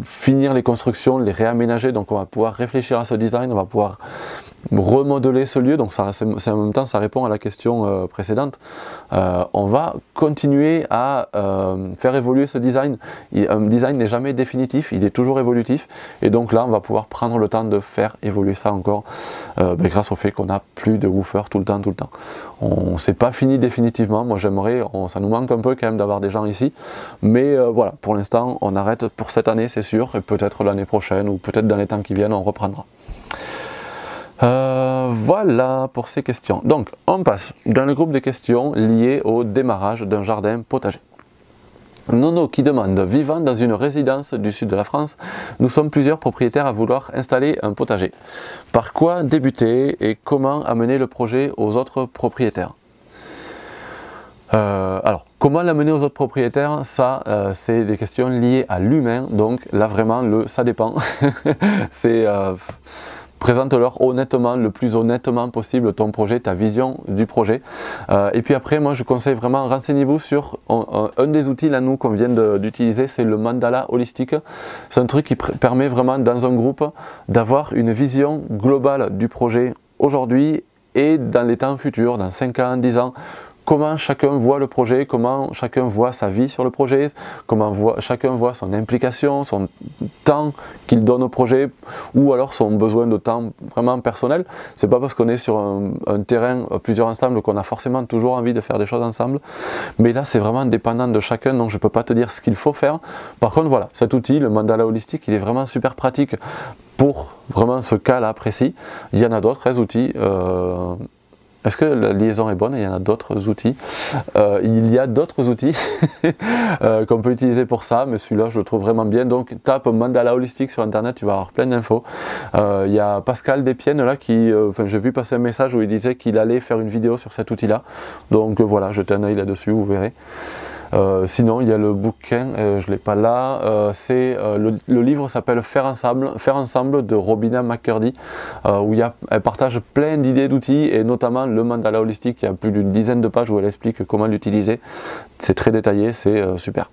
finir les constructions, les réaménager. Donc on va pouvoir réfléchir à ce design, on va pouvoir remodeler ce lieu. Donc en même temps, ça répond à la question précédente. On va continuer à faire évoluer ce design. Un design n'est jamais définitif, il est toujours évolutif. Et donc là, on va pouvoir prendre le temps de faire évoluer ça encore grâce au fait qu'on n'a plus de woofer tout le temps. C'est pas fini définitivement. Moi j'aimerais, ça nous manque un peu quand même d'avoir des gens ici. Mais voilà, pour l'instant, on arrête pour cette année, c'est sûr. Et peut-être l'année prochaine ou peut-être dans les temps qui viennent, on reprendra. Voilà pour ces questions. Donc on passe dans le groupe de questions liées au démarrage d'un jardin potager. Nono qui demande, vivant dans une résidence du sud de la France, nous sommes plusieurs propriétaires à vouloir installer un potager. Par quoi débuter et comment amener le projet aux autres propriétaires? Alors, comment l'amener aux autres propriétaires? Ça, c'est des questions liées à l'humain, donc là vraiment, ça dépend. C'est... présente-leur honnêtement, le plus honnêtement possible ton projet, ta vision du projet. Et puis après, moi je conseille vraiment, renseignez-vous sur un des outils là nous qu'on vient d'utiliser, c'est le mandala holistique. C'est un truc qui permet vraiment dans un groupe d'avoir une vision globale du projet aujourd'hui et dans les temps futurs, dans 5 ans, 10 ans. Comment chacun voit le projet, comment chacun voit sa vie sur le projet, comment chacun voit son implication, son temps qu'il donne au projet, ou alors son besoin de temps vraiment personnel. C'est pas parce qu'on est sur un terrain, plusieurs ensemble, qu'on a forcément toujours envie de faire des choses ensemble. Mais là, c'est vraiment dépendant de chacun, donc je peux pas te dire ce qu'il faut faire. Par contre, voilà, cet outil, le mandala holistique, il est vraiment super pratique pour vraiment ce cas-là précis. Il y en a d'autres, ces outils. Est-ce que la liaison est bonne? Il y en a d'autres outils. Il y a d'autres outils qu'on peut utiliser pour ça, mais celui-là je le trouve vraiment bien. Donc tape mandala holistique sur internet, tu vas avoir plein d'infos. Il y a Pascal Despiennes là qui, j'ai vu passer un message où il disait qu'il allait faire une vidéo sur cet outil-là. Donc voilà, jetez un œil là-dessus, vous verrez. Sinon il y a le bouquin, je ne l'ai pas là, le livre s'appelle Faire ensemble de Robina McCurdy, où elle partage plein d'idées d'outils et notamment le mandala holistique, qui a plus d'une dizaine de pages où elle explique comment l'utiliser. C'est très détaillé, c'est super.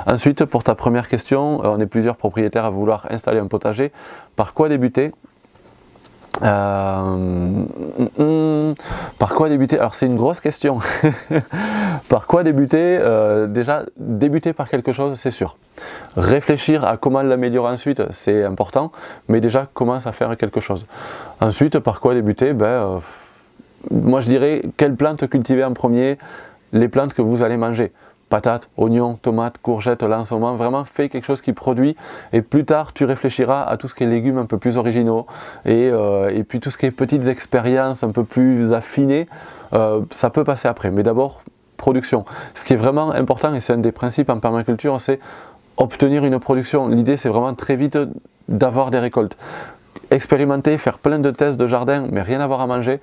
Ensuite, pour ta première question, on est plusieurs propriétaires à vouloir installer un potager. Par quoi débuter? Par quoi débuter? Alors c'est une grosse question. Par quoi débuter? Déjà, débuter par quelque chose, c'est sûr. Réfléchir à comment l'améliorer ensuite, c'est important, mais déjà commence à faire quelque chose. Ensuite, par quoi débuter? Moi je dirais, quelles plantes cultiver en premier? Les plantes que vous allez manger. Patates, oignons, tomates, courgettes, là en ce moment, vraiment fais quelque chose qui produit, et plus tard tu réfléchiras à tout ce qui est légumes un peu plus originaux, et puis tout ce qui est petites expériences un peu plus affinées, ça peut passer après, mais d'abord production. Ce qui est vraiment important, et c'est un des principes en permaculture, c'est obtenir une production. L'idée c'est vraiment très vite d'avoir des récoltes. Expérimenter, faire plein de tests de jardin, mais rien avoir à manger,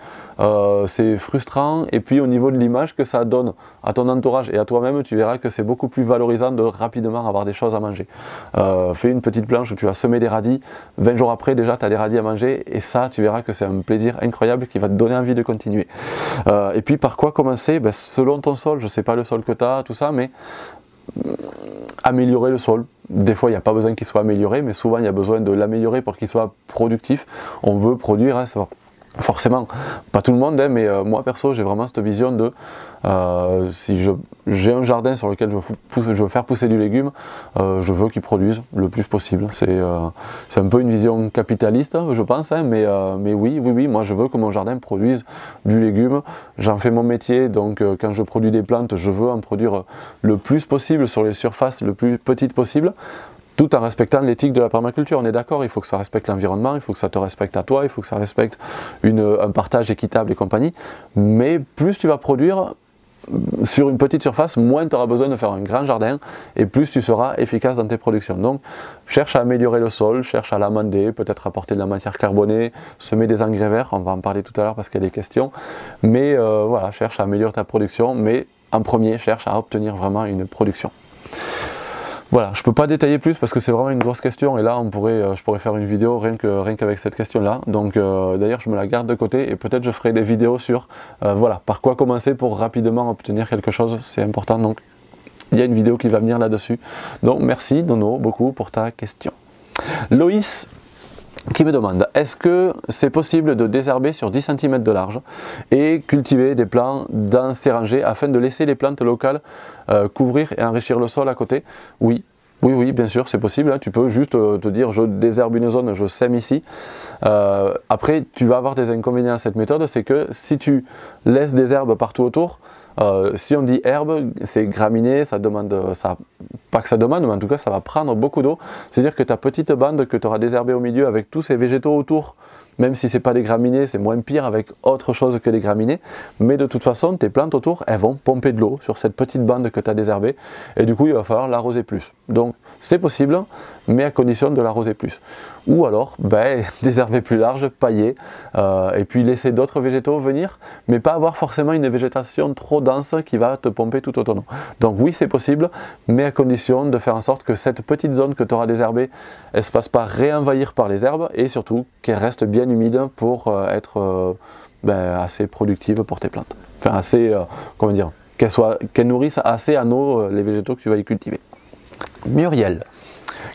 c'est frustrant. Et puis au niveau de l'image que ça donne à ton entourage et à toi-même, tu verras que c'est beaucoup plus valorisant de rapidement avoir des choses à manger. Fais une petite planche où tu vas semer des radis, 20 jours après déjà tu as des radis à manger, et ça tu verras que c'est un plaisir incroyable qui va te donner envie de continuer. Et puis par quoi commencer? Selon ton sol, je ne sais pas le sol que tu as, tout ça, mais améliorer le sol. Des fois il n'y a pas besoin qu'il soit amélioré, mais souvent il y a besoin de l'améliorer pour qu'il soit productif. On veut produire, hein, Forcément, pas tout le monde, hein, mais moi perso j'ai vraiment cette vision de si j'ai un jardin sur lequel je veux faire pousser du légume, je veux qu'il produise le plus possible. C'est un peu une vision capitaliste, je pense, hein, mais oui, moi je veux que mon jardin produise du légume. J'en fais mon métier, donc quand je produis des plantes, je veux en produire le plus possible sur les surfaces le plus petites possible, tout en respectant l'éthique de la permaculture. On est d'accord, il faut que ça respecte l'environnement, il faut que ça te respecte à toi, il faut que ça respecte un partage équitable et compagnie. Mais plus tu vas produire sur une petite surface, moins tu auras besoin de faire un grand jardin et plus tu seras efficace dans tes productions. Donc cherche à améliorer le sol, cherche à l'amender, peut-être apporter de la matière carbonée, semer des engrais verts, on va en parler tout à l'heure parce qu'il y a des questions. Mais voilà, cherche à améliorer ta production, mais en premier, cherche à obtenir vraiment une production. Voilà, je ne peux pas détailler plus parce que c'est vraiment une grosse question et là je pourrais faire une vidéo rien qu'avec cette question là. Donc d'ailleurs je me la garde de côté et peut-être je ferai des vidéos sur voilà, par quoi commencer pour rapidement obtenir quelque chose, c'est important. Donc il y a une vidéo qui va venir là-dessus. Donc merci Nono beaucoup pour ta question. Loïs qui me demande, est-ce que c'est possible de désherber sur 10 cm de large et cultiver des plants dans ces rangées afin de laisser les plantes locales couvrir et enrichir le sol à côté? Oui. Oui, bien sûr, c'est possible. Hein. Tu peux juste te dire, je désherbe une zone, je sème ici. Après, tu vas avoir des inconvénients à cette méthode, c'est que si tu laisses des herbes partout autour, si on dit herbe, c'est graminé, ça demande, pas que ça demande, mais en tout cas ça va prendre beaucoup d'eau. C'est-à-dire que ta petite bande que tu auras désherbée au milieu avec tous ces végétaux autour, même si ce n'est pas des graminées, c'est moins pire avec autre chose que des graminées. Mais de toute façon, tes plantes autour, elles vont pomper de l'eau sur cette petite bande que tu as désherbée. Et du coup, il va falloir l'arroser plus. Donc, c'est possible, mais à condition de l'arroser plus. Ou alors, désherber plus large, pailler, et puis laisser d'autres végétaux venir, mais pas avoir forcément une végétation trop dense qui va te pomper tout autonome. Donc oui, c'est possible, mais à condition de faire en sorte que cette petite zone que tu auras désherbée, elle ne se fasse pas réenvahir par les herbes, et surtout qu'elle reste bien humide pour être assez productive pour tes plantes. Enfin, assez, comment dire, qu'elle nourrisse assez en eau les végétaux que tu vas y cultiver. Muriel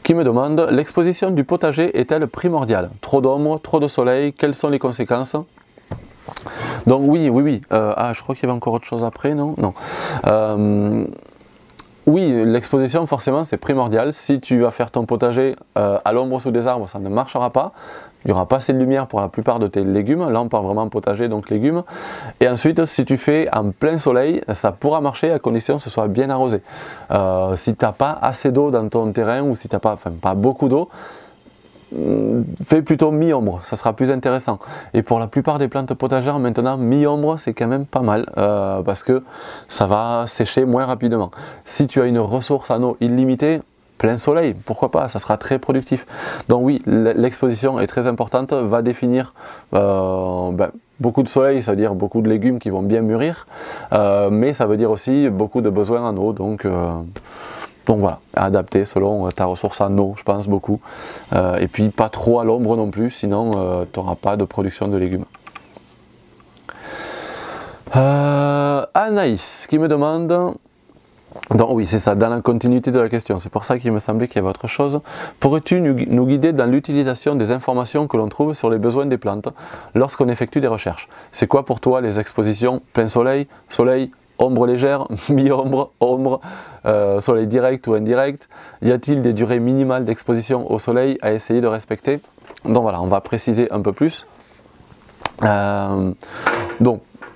qui me demande, l'exposition du potager est-elle primordiale? Trop d'ombre, trop de soleil, quelles sont les conséquences? Donc oui. Je crois qu'il y avait encore autre chose après, non? Non. Oui, l'exposition forcément c'est primordial. Si tu vas faire ton potager à l'ombre sous des arbres, ça ne marchera pas. Il n'y aura pas assez de lumière pour la plupart de tes légumes. Là on parle vraiment potager, donc légumes. Et ensuite si tu fais en plein soleil, ça pourra marcher à condition que ce soit bien arrosé. Si tu n'as pas assez d'eau dans ton terrain ou si tu n'as pas beaucoup d'eau, fais plutôt mi-ombre, ça sera plus intéressant. Et pour la plupart des plantes potagères maintenant, mi-ombre c'est quand même pas mal parce que ça va sécher moins rapidement. Si tu as une ressource en eau illimitée, plein soleil, pourquoi pas, ça sera très productif. Donc oui, l'exposition est très importante, va définir beaucoup de soleil, ça veut dire beaucoup de légumes qui vont bien mûrir, mais ça veut dire aussi beaucoup de besoins en eau, donc voilà, adapter selon ta ressource en eau, je pense beaucoup. Et puis pas trop à l'ombre non plus, sinon tu n'auras pas de production de légumes. Anaïs qui me demande, donc oui c'est ça, dans la continuité de la question, c'est pour ça qu'il me semblait qu'il y avait autre chose. Pourrais-tu nous guider dans l'utilisation des informations que l'on trouve sur les besoins des plantes lorsqu'on effectue des recherches? C'est quoi pour toi les expositions plein soleil, soleil, ombre légère, mi-ombre, ombre, soleil direct ou indirect? Y a-t-il des durées minimales d'exposition au soleil à essayer de respecter? Donc voilà, on va préciser un peu plus.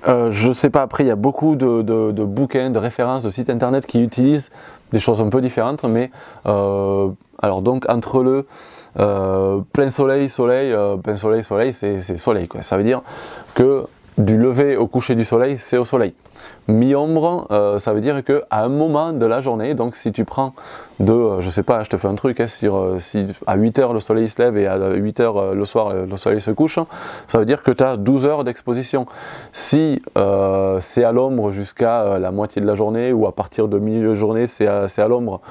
Je ne sais pas, après il y a beaucoup de bouquins, de références, de sites internet qui utilisent des choses un peu différentes, mais alors donc entre le plein soleil, plein soleil, soleil, c'est soleil quoi. Ça veut dire que du lever au coucher du soleil, c'est au soleil. Mi-ombre, ça veut dire qu'à un moment de la journée, donc si tu prends je sais pas, je te fais un truc, hein, si à 8 h le soleil se lève et à 8 h le soir le soleil se couche, ça veut dire que tu as 12 heures d'exposition. Si c'est à l'ombre jusqu'à la moitié de la journée ou à partir de milieu de journée c'est à l'ombre,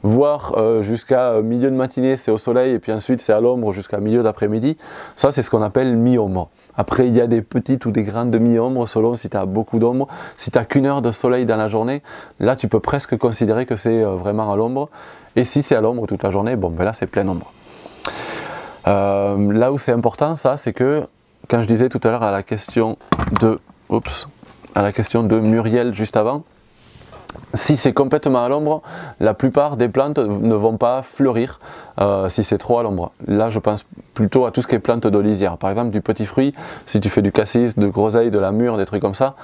voire jusqu'à milieu de matinée c'est au soleil et puis ensuite c'est à l'ombre jusqu'à milieu d'après-midi, ça c'est ce qu'on appelle mi-ombre. Après il y a des petites ou des grandes demi-ombres selon si tu as beaucoup d'ombre. Si tu n'as qu'une heure de soleil dans la journée, là tu peux presque considérer que c'est vraiment à l'ombre. Et si c'est à l'ombre toute la journée, bon ben là c'est plein ombre. Là où c'est important ça, c'est que quand je disais tout à l'heure à la question de Muriel juste avant, si c'est complètement à l'ombre, la plupart des plantes ne vont pas fleurir si c'est trop à l'ombre. Là, je pense plutôt à tout ce qui est plantes de lisière. Par exemple, du petit fruit, si tu fais du cassis, de groseille, de la mûre, des trucs comme ça,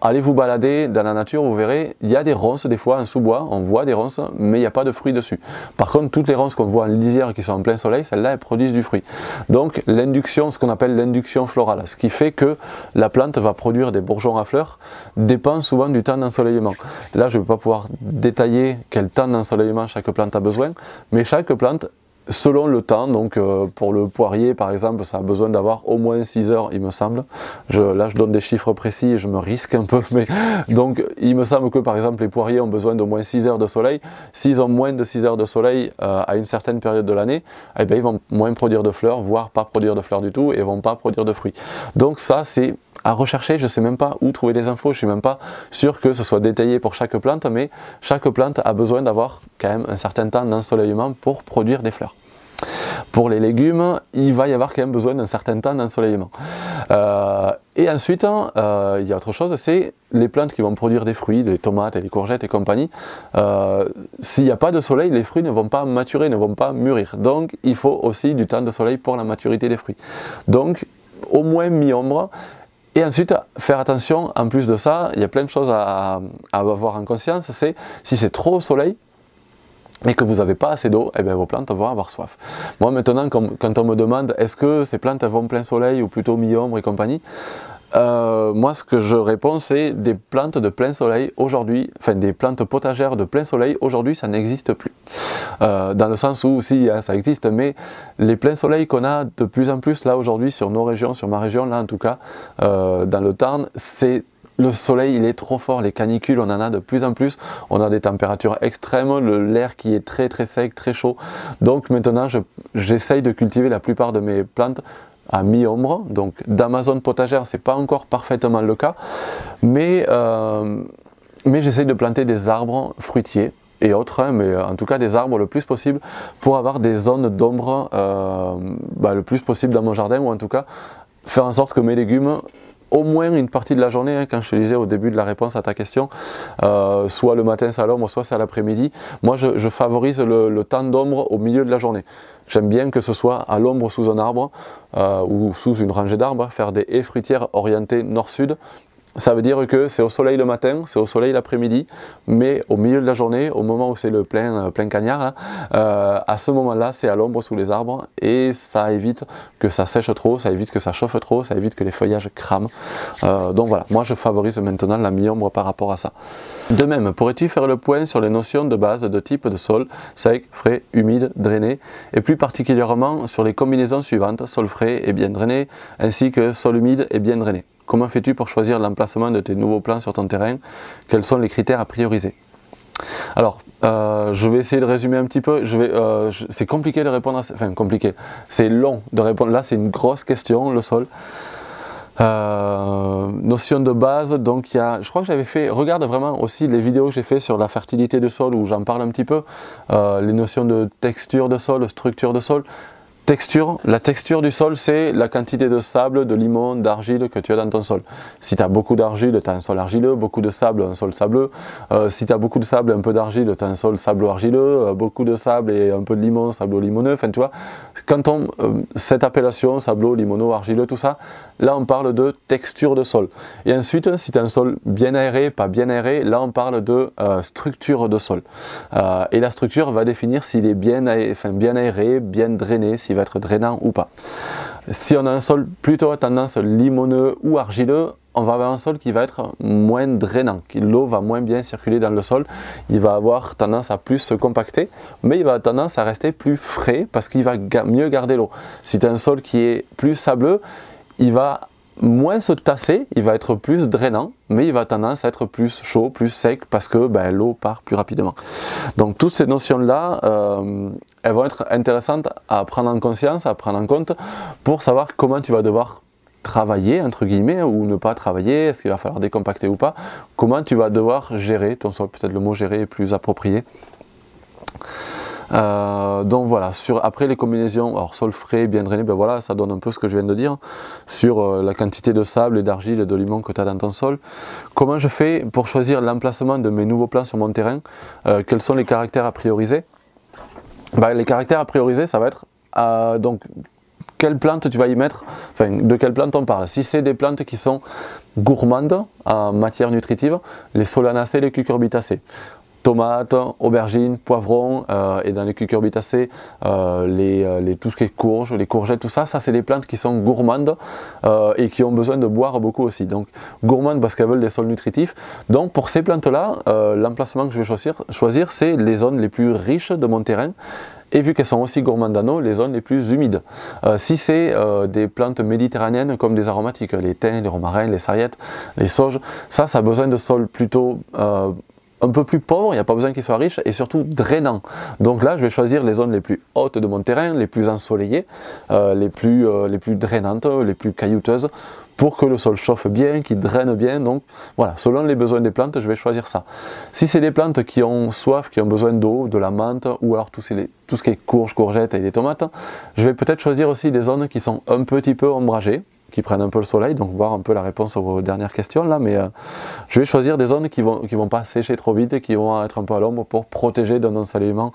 allez vous balader dans la nature, vous verrez, il y a des ronces des fois en sous-bois, on voit des ronces, mais il n'y a pas de fruits dessus. Par contre, toutes les ronces qu'on voit en lisière qui sont en plein soleil, celles-là, elles produisent du fruit. Donc, l'induction, ce qu'on appelle l'induction florale, ce qui fait que la plante va produire des bourgeons à fleurs, dépend souvent du temps d'ensoleillement. Là, je ne vais pas pouvoir détailler quel temps d'ensoleillement chaque plante a besoin, mais chaque plante, selon le temps, donc pour le poirier par exemple, ça a besoin d'avoir au moins 6 heures, il me semble. Là, je donne des chiffres précis et je me risque un peu, mais donc il me semble que par exemple les poiriers ont besoin d'au moins 6 heures de soleil. S'ils ont moins de 6 heures de soleil à une certaine période de l'année, eh bien, ils vont moins produire de fleurs, voire pas produire de fleurs du tout, et vont pas produire de fruits. Donc ça, c'est à rechercher, je ne sais même pas où trouver les infos, je ne suis même pas sûr que ce soit détaillé pour chaque plante, mais chaque plante a besoin d'avoir quand même un certain temps d'ensoleillement pour produire des fleurs. Pour les légumes, il va y avoir quand même besoin d'un certain temps d'ensoleillement. Et ensuite, il y a autre chose, c'est les plantes qui vont produire des fruits, les tomates et les courgettes et compagnie. S'il n'y a pas de soleil, les fruits ne vont pas maturer, ne vont pas mûrir. Donc il faut aussi du temps de soleil pour la maturité des fruits. Donc au moins mi-ombre. Et ensuite, faire attention, en plus de ça, il y a plein de choses à avoir en conscience, c'est si c'est trop au soleil et que vous n'avez pas assez d'eau, eh bien vos plantes vont avoir soif. Moi maintenant, quand on me demande est-ce que ces plantes vont plein soleil ou plutôt mi-ombre et compagnie, moi ce que je réponds c'est des plantes de plein soleil aujourd'hui, enfin des plantes potagères de plein soleil aujourd'hui ça n'existe plus. Dans le sens où si hein, ça existe, mais les pleins soleils qu'on a de plus en plus là aujourd'hui sur nos régions, sur ma région là en tout cas, dans le Tarn, c'est le soleil il est trop fort, les canicules on en a de plus en plus, on a des températures extrêmes, l'air qui est très très sec, très chaud. Donc maintenant j'essaye de cultiver la plupart de mes plantes à mi-ombre, donc dans ma zone potagère c'est pas encore parfaitement le cas, mais j'essaye de planter des arbres fruitiers et autres, hein, mais en tout cas des arbres le plus possible pour avoir des zones d'ombre le plus possible dans mon jardin, ou en tout cas faire en sorte que mes légumes, au moins une partie de la journée, hein, quand je te disais au début de la réponse à ta question, soit le matin c'est à l'ombre, soit c'est à l'après-midi, moi je favorise le temps d'ombre au milieu de la journée. J'aime bien que ce soit à l'ombre sous un arbre ou sous une rangée d'arbres, faire des haies fruitières orientées nord-sud. Ça veut dire que c'est au soleil le matin, c'est au soleil l'après-midi, mais au milieu de la journée, au moment où c'est le plein cagnard, là, à ce moment-là, c'est à l'ombre sous les arbres et ça évite que ça sèche trop, ça évite que ça chauffe trop, ça évite que les feuillages crament. Donc voilà, moi je favorise maintenant la mi-ombre par rapport à ça. De même, pourrais-tu faire le point sur les notions de base de type de sol, sec, frais, humide, drainé, et plus particulièrement sur les combinaisons suivantes, sol frais et bien drainé, ainsi que sol humide et bien drainé. Comment fais-tu pour choisir l'emplacement de tes nouveaux plants sur ton terrain? Quels sont les critères à prioriser? Alors, je vais essayer de résumer un petit peu. C'est compliqué de répondre à ça. Enfin, compliqué. C'est long de répondre. Là, c'est une grosse question, le sol. Notion de base, donc je crois que j'avais fait, regarde vraiment aussi les vidéos que j'ai fait sur la fertilité de sol où j'en parle un petit peu, les notions de texture de sol, de structure de sol. La texture du sol, c'est la quantité de sable, de limon, d'argile que tu as dans ton sol. Si tu as beaucoup d'argile, tu as un sol argileux, beaucoup de sable, un sol sableux. Si tu as beaucoup de sable et un peu d'argile, tu as un sol sablo-argileux, beaucoup de sable et un peu de limon, sablo-limoneux. Enfin, tu vois, cette appellation, sablo, limono, argileux, tout ça, là on parle de texture de sol. Et ensuite, si tu as un sol bien aéré, pas bien aéré, là on parle de structure de sol. Et la structure va définir s'il est bien aéré, bien drainé, s'il va être drainant ou pas. Si on a un sol plutôt à tendance limoneux ou argileux, on va avoir un sol qui va être moins drainant, l'eau va moins bien circuler dans le sol, il va avoir tendance à plus se compacter, mais il va avoir tendance à rester plus frais parce qu'il va mieux garder l'eau. Si tu as un sol qui est plus sableux, il va moins se tasser, il va être plus drainant, mais il va tendance à être plus chaud, plus sec, parce que l'eau part plus rapidement. Donc toutes ces notions-là, elles vont être intéressantes à prendre en conscience, à prendre en compte, pour savoir comment tu vas devoir travailler, entre guillemets, ou ne pas travailler, est-ce qu'il va falloir décompacter ou pas, comment tu vas devoir gérer ton sol, peut-être le mot gérer est plus approprié. Donc voilà, après les combinaisons, alors sol frais, bien drainé, ben voilà, ça donne un peu ce que je viens de dire sur la quantité de sable et d'argile et de limon que tu as dans ton sol. Comment je fais pour choisir l'emplacement de mes nouveaux plants sur mon terrain? Quels sont les caractères à prioriser? Ben, les caractères à prioriser, ça va être donc quelle plante tu vas y mettre, enfin de quelle plante on parle. Si c'est des plantes qui sont gourmandes en matière nutritive, les solanacées, les cucurbitacées. Tomates, aubergines, poivrons et dans les cucurbitacées, tout ce qui est courges, les courgettes, tout ça, c'est des plantes qui sont gourmandes et qui ont besoin de boire beaucoup aussi. Donc gourmandes parce qu'elles veulent des sols nutritifs. Donc pour ces plantes-là, l'emplacement que je vais choisir c'est les zones les plus riches de mon terrain. Et vu qu'elles sont aussi gourmandes en eau, les zones les plus humides. Si c'est des plantes méditerranéennes comme des aromatiques, les thym, les romarins, les sarriette, les sauges, ça a besoin de sols plutôt un peu plus pauvres, il n'y a pas besoin qu'ils soient riches et surtout drainants. Donc là, je vais choisir les zones les plus hautes de mon terrain, les plus ensoleillées, les plus drainantes, les plus caillouteuses, pour que le sol chauffe bien, qu'il draine bien. Donc voilà, selon les besoins des plantes, je vais choisir ça. Si c'est des plantes qui ont soif, qui ont besoin d'eau, de la menthe, ou alors tout ce qui est courges, courgettes et les tomates, je vais peut-être choisir aussi des zones qui sont un petit peu ombragées, qui prennent un peu le soleil, donc voir un peu la réponse à vos dernières questions là, mais je vais choisir des zones qui vont pas sécher trop vite et qui vont être un peu à l'ombre pour protéger d'un ensoleillement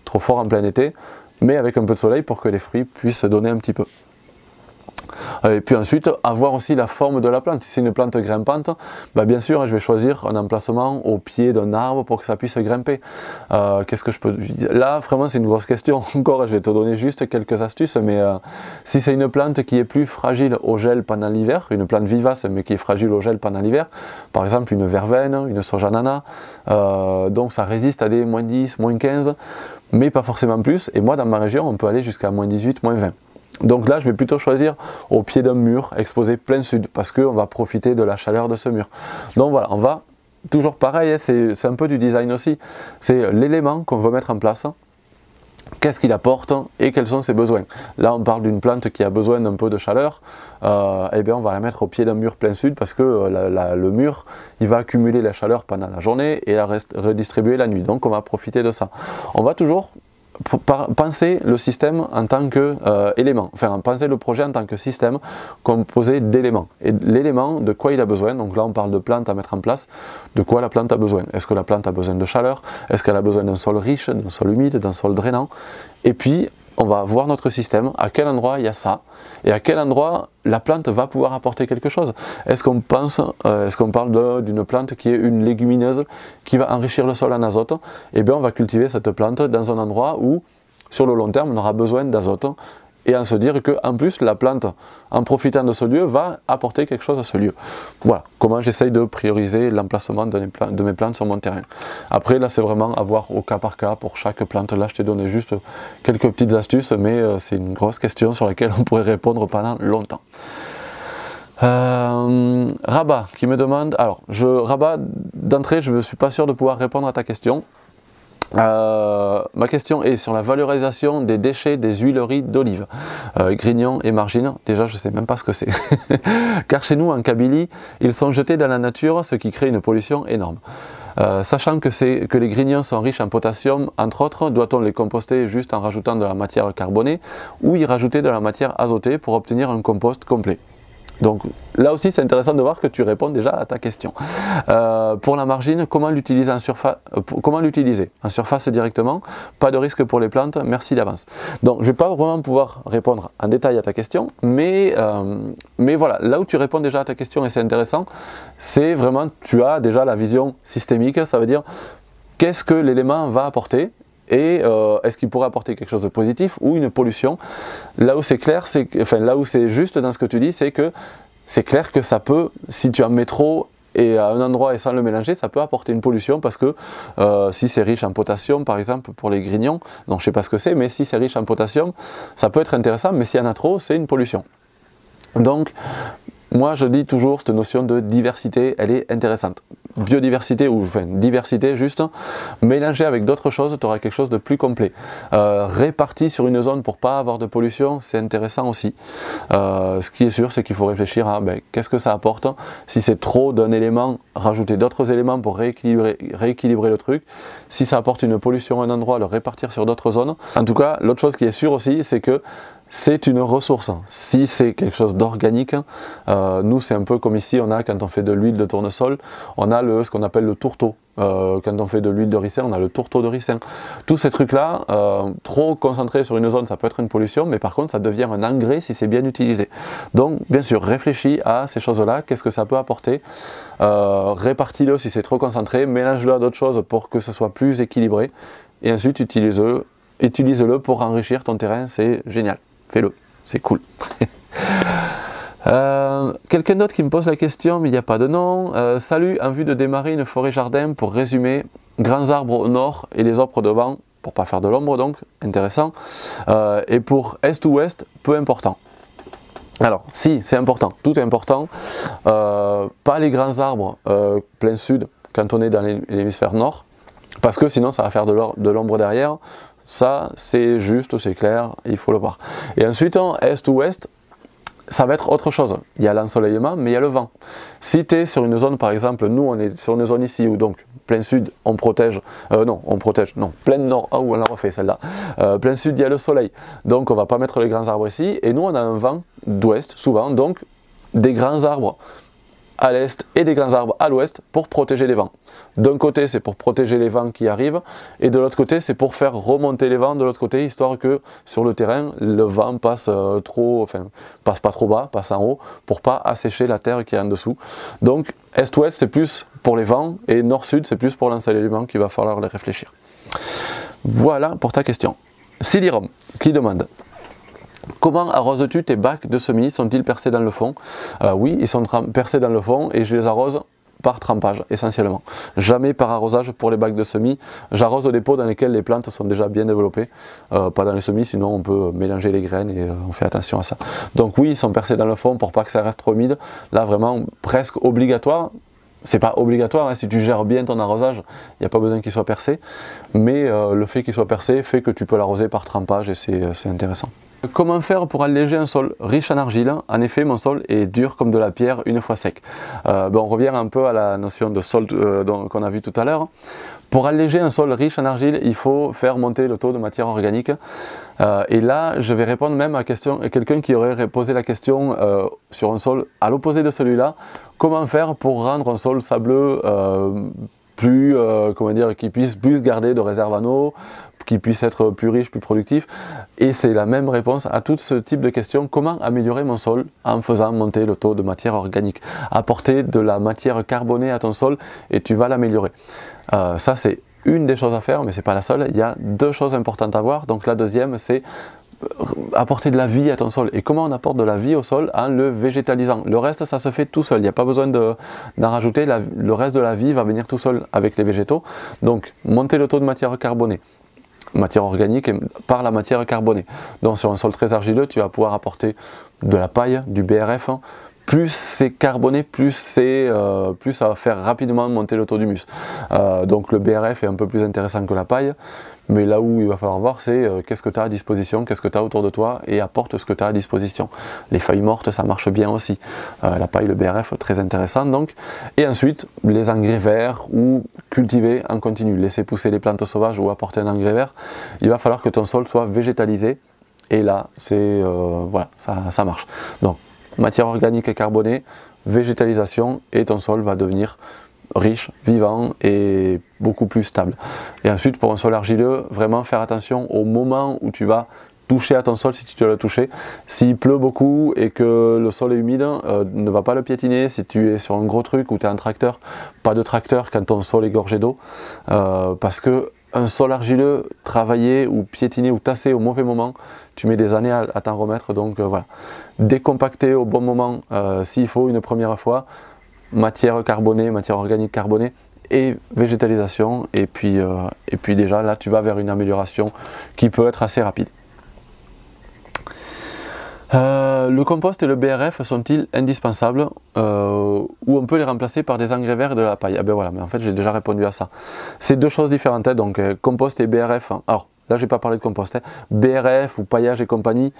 trop fort en plein été, mais avec un peu de soleil pour que les fruits puissent donner un petit peu. Et puis ensuite, avoir aussi la forme de la plante. Si c'est une plante grimpante, bah bien sûr, je vais choisir un emplacement au pied d'un arbre pour que ça puisse grimper. Qu'est-ce que je peux dire? Là, vraiment, c'est une grosse question. Encore, je vais te donner juste quelques astuces, mais si c'est une plante qui est plus fragile au gel pendant l'hiver, une plante vivace, mais qui est fragile au gel pendant l'hiver, par exemple une verveine, une sojanana, donc ça résiste à des moins 10, moins 15, mais pas forcément plus. Et moi, dans ma région, on peut aller jusqu'à moins 18, moins 20. Donc là, je vais plutôt choisir au pied d'un mur exposé plein sud parce qu'on va profiter de la chaleur de ce mur. Donc voilà, on va toujours pareil, hein, c'est un peu du design aussi. C'est l'élément qu'on veut mettre en place, qu'est-ce qu'il apporte et quels sont ses besoins. Là, on parle d'une plante qui a besoin d'un peu de chaleur, et bien on va la mettre au pied d'un mur plein sud parce que le mur, il va accumuler la chaleur pendant la journée et la redistribuer la nuit. Donc on va profiter de ça. On va toujours penser le système en tant qu'élément, enfin penser le projet en tant que système composé d'éléments. Et l'élément, de quoi il a besoin, donc là on parle de plantes à mettre en place, de quoi la plante a besoin. Est-ce que la plante a besoin de chaleur? Est-ce qu'elle a besoin d'un sol riche, d'un sol humide, d'un sol drainant? Et puis on va voir notre système, à quel endroit il y a ça, et à quel endroit la plante va pouvoir apporter quelque chose. Est-ce qu'on parle d'une plante qui est une légumineuse qui va enrichir le sol en azote? Eh bien on va cultiver cette plante dans un endroit où, sur le long terme, on aura besoin d'azote, et en se dire qu'en plus la plante, en profitant de ce lieu, va apporter quelque chose à ce lieu. Voilà comment j'essaye de prioriser l'emplacement de mes plantes sur mon terrain. Après là c'est vraiment à voir au cas par cas pour chaque plante. Là je t'ai donné juste quelques petites astuces, mais c'est une grosse question sur laquelle on pourrait répondre pendant longtemps. Rabat qui me demande, alors Rabat d'entrée je ne suis pas sûr de pouvoir répondre à ta question. Ma question est sur la valorisation des déchets des huileries d'olive, grignons et margines. Déjà je ne sais même pas ce que c'est car chez nous en Kabylie ils sont jetés dans la nature, ce qui crée une pollution énorme. Sachant que les grignons sont riches en potassium entre autres, doit-on les composter juste en rajoutant de la matière carbonée ou y rajouter de la matière azotée pour obtenir un compost complet? Donc là aussi c'est intéressant de voir que tu réponds déjà à ta question. Pour la margine, comment l'utiliser en surface? En surface directement, pas de risque pour les plantes, merci d'avance. Donc je ne vais pas vraiment pouvoir répondre en détail à ta question, mais voilà, là où tu réponds déjà à ta question et c'est intéressant, c'est vraiment, tu as déjà la vision systémique, ça veut dire qu'est-ce que l'élément va apporter? Et est-ce qu'il pourrait apporter quelque chose de positif ou une pollution? Là où c'est clair, là où c'est juste dans ce que tu dis, c'est que c'est clair que ça peut, si tu en mets trop et à un endroit et sans le mélanger, ça peut apporter une pollution parce que si c'est riche en potassium par exemple pour les grignons, donc je sais pas ce que c'est, mais si c'est riche en potassium, ça peut être intéressant, mais s'il y en a trop, c'est une pollution. Donc Moi je dis toujours cette notion de diversité, elle est intéressante. Biodiversité ou enfin diversité juste, mélangée avec d'autres choses, tu auras quelque chose de plus complet. Réparti sur une zone pour pas avoir de pollution, c'est intéressant aussi. Ce qui est sûr, c'est qu'il faut réfléchir à qu'est-ce que ça apporte. Si c'est trop d'un élément, rajouter d'autres éléments pour rééquilibrer le truc. Si ça apporte une pollution à un endroit, le répartir sur d'autres zones. En tout cas, l'autre chose qui est sûre aussi, c'est que c'est une ressource. Si c'est quelque chose d'organique, nous c'est un peu comme ici, on a quand on fait de l'huile de tournesol, on a ce qu'on appelle le tourteau. Quand on fait de l'huile de ricin, on a le tourteau de ricin. Tous ces trucs-là, trop concentrés sur une zone, ça peut être une pollution, mais par contre ça devient un engrais si c'est bien utilisé. Donc bien sûr, réfléchis à ces choses-là, qu'est-ce que ça peut apporter, répartis-le si c'est trop concentré, mélange-le à d'autres choses pour que ce soit plus équilibré, et ensuite utilise-le pour enrichir ton terrain, c'est génial. Fais-le, c'est cool. Quelqu'un d'autre qui me pose la question, mais il n'y a pas de nom. Salut, en vue de démarrer une forêt jardin, pour résumer, grands arbres au nord et les autres devant, pour pas faire de l'ombre donc, intéressant. Et pour est ou ouest, peu important. Alors, si, c'est important, tout est important. Pas les grands arbres plein sud, quand on est dans l'hémisphère nord, parce que sinon ça va faire de l'ombre derrière. Ça, c'est juste, c'est clair, il faut le voir. Et ensuite, en est ou ouest, ça va être autre chose. Il y a l'ensoleillement, mais il y a le vent. Si tu es sur une zone, par exemple, nous on est sur une zone ici où donc plein sud, on protège, plein nord, on l'a refait celle-là. Plein sud, il y a le soleil, donc on va pas mettre les grands arbres ici. Et nous on a un vent d'ouest, souvent, donc des grands arbres à l'est et des grands arbres à l'ouest pour protéger les vents. D'un côté c'est pour protéger les vents qui arrivent et de l'autre côté c'est pour faire remonter les vents de l'autre côté, histoire que sur le terrain le vent passe passe pas trop bas, passe en haut pour pas assécher la terre qui est en dessous. Donc est-ouest c'est plus pour les vents et nord-sud c'est plus pour l'ensoleillement qu'il va falloir les réfléchir. Voilà pour ta question. Sidirom qui demande: comment arroses-tu tes bacs de semis? Sont-ils percés dans le fond? Oui, ils sont percés dans le fond et je les arrose par trempage essentiellement. Jamais par arrosage pour les bacs de semis. J'arrose des pots dans lesquels les plantes sont déjà bien développées, pas dans les semis, sinon on peut mélanger les graines et on fait attention à ça. Donc oui, ils sont percés dans le fond pour pas que ça reste trop humide. Là vraiment presque obligatoire. C'est pas obligatoire, hein, si tu gères bien ton arrosage, il n'y a pas besoin qu'il soit percé, mais le fait qu'il soit percé fait que tu peux l'arroser par trempage et c'est intéressant. Comment faire pour alléger un sol riche en argile? En effet, mon sol est dur comme de la pierre une fois sec. On revient un peu à la notion de sol qu'on a vu tout à l'heure. Pour alléger un sol riche en argile, il faut faire monter le taux de matière organique. Et là, je vais répondre même à quelqu'un qui aurait posé la question sur un sol à l'opposé de celui-là. Comment faire pour rendre un sol sableux qui puisse plus garder de réserve en eau, qui puisse être plus riche, plus productif? Et c'est la même réponse à tout ce type de questions. Comment améliorer mon sol? En faisant monter le taux de matière organique. Apporter de la matière carbonée à ton sol et tu vas l'améliorer. Ça c'est une des choses à faire, mais c'est pas la seule. Il y a deux choses importantes à voir. Donc la deuxième, c'est apporter de la vie à ton sol. Et comment on apporte de la vie au sol? En le végétalisant. Le reste, ça se fait tout seul. Il n'y a pas besoin d'en rajouter. Le reste de la vie va venir tout seul avec les végétaux. Donc monter le taux de matière carbonée, matière organique par la matière carbonée. Donc sur un sol très argileux, tu vas pouvoir apporter de la paille, du BRF. Plus c'est carboné, plus ça va faire rapidement monter le taux d'humus. Donc le BRF est un peu plus intéressant que la paille, mais là où il va falloir voir, c'est qu'est-ce que tu as à disposition, qu'est-ce que tu as autour de toi, et apporte ce que tu as à disposition. Les feuilles mortes, ça marche bien aussi. La paille, le BRF, très intéressant donc. Et ensuite, les engrais verts ou cultiver en continu, laisser pousser les plantes sauvages ou apporter un engrais vert. Il va falloir que ton sol soit végétalisé, et là, voilà, ça marche. Donc, matière organique et carbonée, végétalisation, et ton sol va devenir riche, vivant et beaucoup plus stable. Et ensuite, pour un sol argileux, vraiment faire attention au moment où tu vas toucher à ton sol, si tu dois le toucher. S'il pleut beaucoup et que le sol est humide, ne va pas le piétiner. Si tu es sur un gros truc ou tu es un tracteur, pas de tracteur quand ton sol est gorgé d'eau, parce que un sol argileux, travaillé ou piétiné ou tassé au mauvais moment, tu mets des années à t'en remettre. Donc voilà, décompacter au bon moment s'il faut une première fois, matière carbonée, matière organique carbonée et végétalisation, et puis déjà là tu vas vers une amélioration qui peut être assez rapide. Le compost et le BRF sont-ils indispensables ou on peut les remplacer par des engrais verts et de la paille? Ah ben voilà, mais en fait j'ai déjà répondu à ça. C'est deux choses différentes, hein, donc compost et BRF. Alors là j'ai pas parlé de compost, hein. BRF ou paillage et compagnie,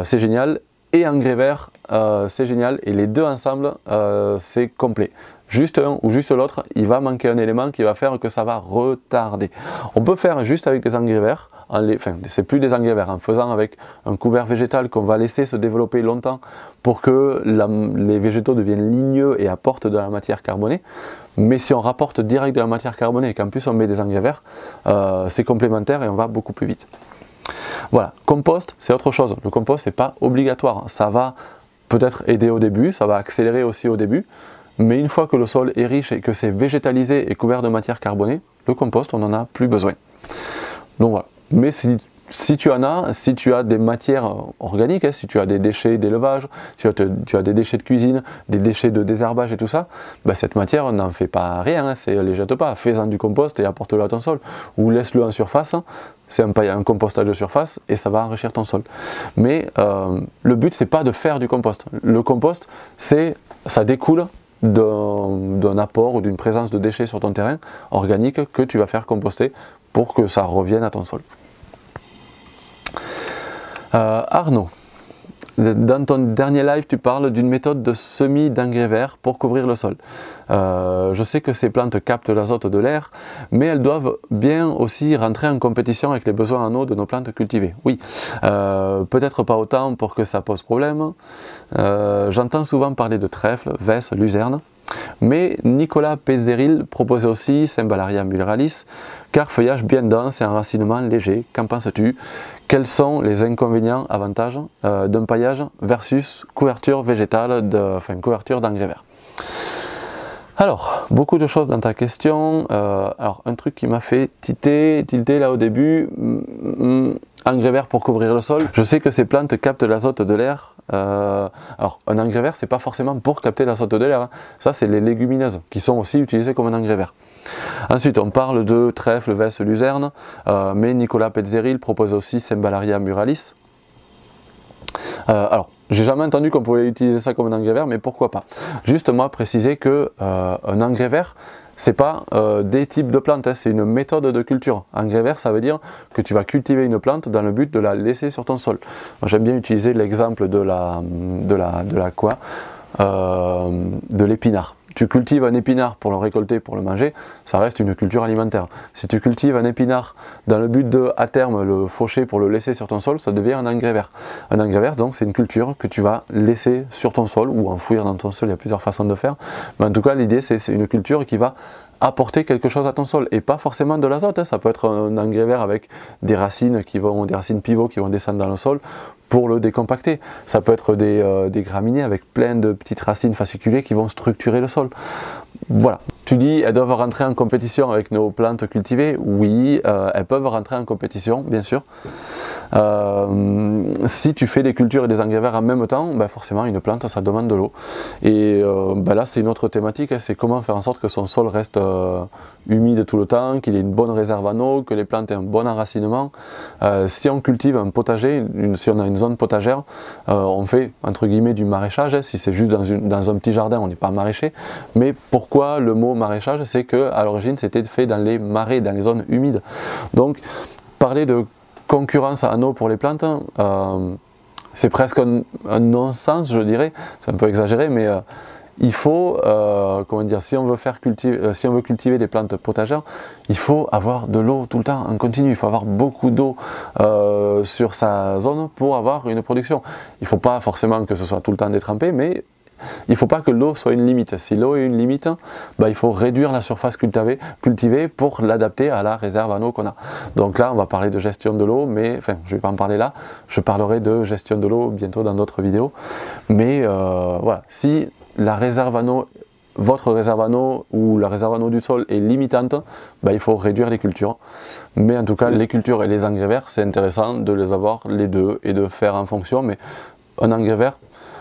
c'est génial. Et engrais vert, c'est génial. Et les deux ensemble, c'est complet. Juste un ou juste l'autre, il va manquer un élément qui va faire que ça va retarder. On peut faire juste avec des engrais verts, enfin c'est plus des engrais verts, en faisant avec un couvert végétal qu'on va laisser se développer longtemps pour que les végétaux deviennent ligneux et apportent de la matière carbonée. Mais si on rapporte direct de la matière carbonée et qu'en plus on met des engrais verts, c'est complémentaire et on va beaucoup plus vite. Voilà, compost c'est autre chose, le compost c'est pas obligatoire, ça va peut-être aider au début, ça va accélérer aussi au début, mais une fois que le sol est riche et que c'est végétalisé et couvert de matière carbonée, le compost on n'en a plus besoin. Donc voilà, mais si tu en as, si tu as des matières organiques, hein, si tu as des déchets d'élevage, si tu as des déchets de cuisine, des déchets de désherbage et tout ça, bah cette matière n'en fait pas rien, hein, les jette pas, fais-en du compost et apporte-le à ton sol, ou laisse-le en surface, c'est un compostage de surface et ça va enrichir ton sol. Mais le but c'est pas de faire du compost, le compost ça découle d'un apport ou d'une présence de déchets sur ton terrain organique que tu vas faire composter pour que ça revienne à ton sol. Arnaud, dans ton dernier live, tu parles d'une méthode de semis d'engrais verts pour couvrir le sol. Je sais que ces plantes captent l'azote de l'air, mais elles doivent bien aussi rentrer en compétition avec les besoins en eau de nos plantes cultivées. Oui, peut-être pas autant pour que ça pose problème. J'entends souvent parler de trèfle, vesse, luzerne. Mais Nicolas Pézeril proposait aussi Cymballaria muralis, car feuillage bien dense et enracinement léger. Qu'en penses-tu? Quels sont les inconvénients, avantages d'un paillage versus couverture végétale, couverture d'engrais verts? Alors, beaucoup de choses dans ta question. Alors, un truc qui m'a fait tilter là au début, engrais vert pour couvrir le sol. Je sais que ces plantes captent l'azote de l'air. Alors, un engrais vert, c'est pas forcément pour capter l'azote de l'air. Hein. Ça, c'est les légumineuses qui sont aussi utilisées comme un engrais vert. Ensuite, on parle de trèfle, vesse, luzerne, mais Nicolas Pézeril propose aussi Cymballaria muralis. Alors, j'ai jamais entendu qu'on pouvait utiliser ça comme un engrais vert, mais pourquoi pas. Juste moi préciser que un engrais vert, c'est pas des types de plantes, hein, c'est une méthode de culture. Engrais vert, ça veut dire que tu vas cultiver une plante dans le but de la laisser sur ton sol. J'aime bien utiliser l'exemple de l'épinard. Tu cultives un épinard pour le récolter, pour le manger, ça reste une culture alimentaire. Si tu cultives un épinard dans le but de, à terme, le faucher pour le laisser sur ton sol, ça devient un engrais vert. Un engrais vert, donc, c'est une culture que tu vas laisser sur ton sol ou enfouir dans ton sol, il y a plusieurs façons de faire. Mais en tout cas, l'idée, c'est une culture qui va apporter quelque chose à ton sol et pas forcément de l'azote, hein. Ça peut être un engrais vert avec des racines pivots qui vont descendre dans le sol pour le décompacter. Ça peut être des graminées avec plein de petites racines fasciculées qui vont structurer le sol. Voilà. Tu dis, elles doivent rentrer en compétition avec nos plantes cultivées. Oui, elles peuvent rentrer en compétition, bien sûr. Si tu fais des cultures et des engrais verts en même temps, ben forcément une plante ça demande de l'eau. Et ben là c'est une autre thématique, hein, c'est comment faire en sorte que son sol reste humide tout le temps, qu'il ait une bonne réserve en eau, que les plantes aient un bon enracinement. Si on cultive un potager, si on a une zone potagère, on fait entre guillemets du maraîchage, hein. Si c'est juste dans un petit jardin, on n'est pas maraîcher. Mais pourquoi le mot maraîchage? C'est que à l'origine c'était fait dans les marais, dans les zones humides. Donc parler de concurrence en eau pour les plantes, c'est presque un non-sens, je dirais. C'est un peu exagéré, mais il faut, comment dire, si on veut cultiver des plantes potagères, il faut avoir de l'eau tout le temps en continu. Il faut avoir beaucoup d'eau sur sa zone pour avoir une production. Il ne faut pas forcément que ce soit tout le temps détrempé, mais il ne faut pas que l'eau soit une limite. Si l'eau est une limite, bah, il faut réduire la surface cultivée pour l'adapter à la réserve en eau qu'on a. Donc là, on va parler de gestion de l'eau, mais enfin, je ne vais pas en parler là. Je parlerai de gestion de l'eau bientôt dans d'autres vidéos. Mais voilà, si la réserve en eau, votre réserve en eau ou la réserve en eau du sol est limitante, bah, il faut réduire les cultures. Mais en tout cas, les cultures et les engrais verts, c'est intéressant de les avoir les deux et de faire en fonction. Mais un engrais vert,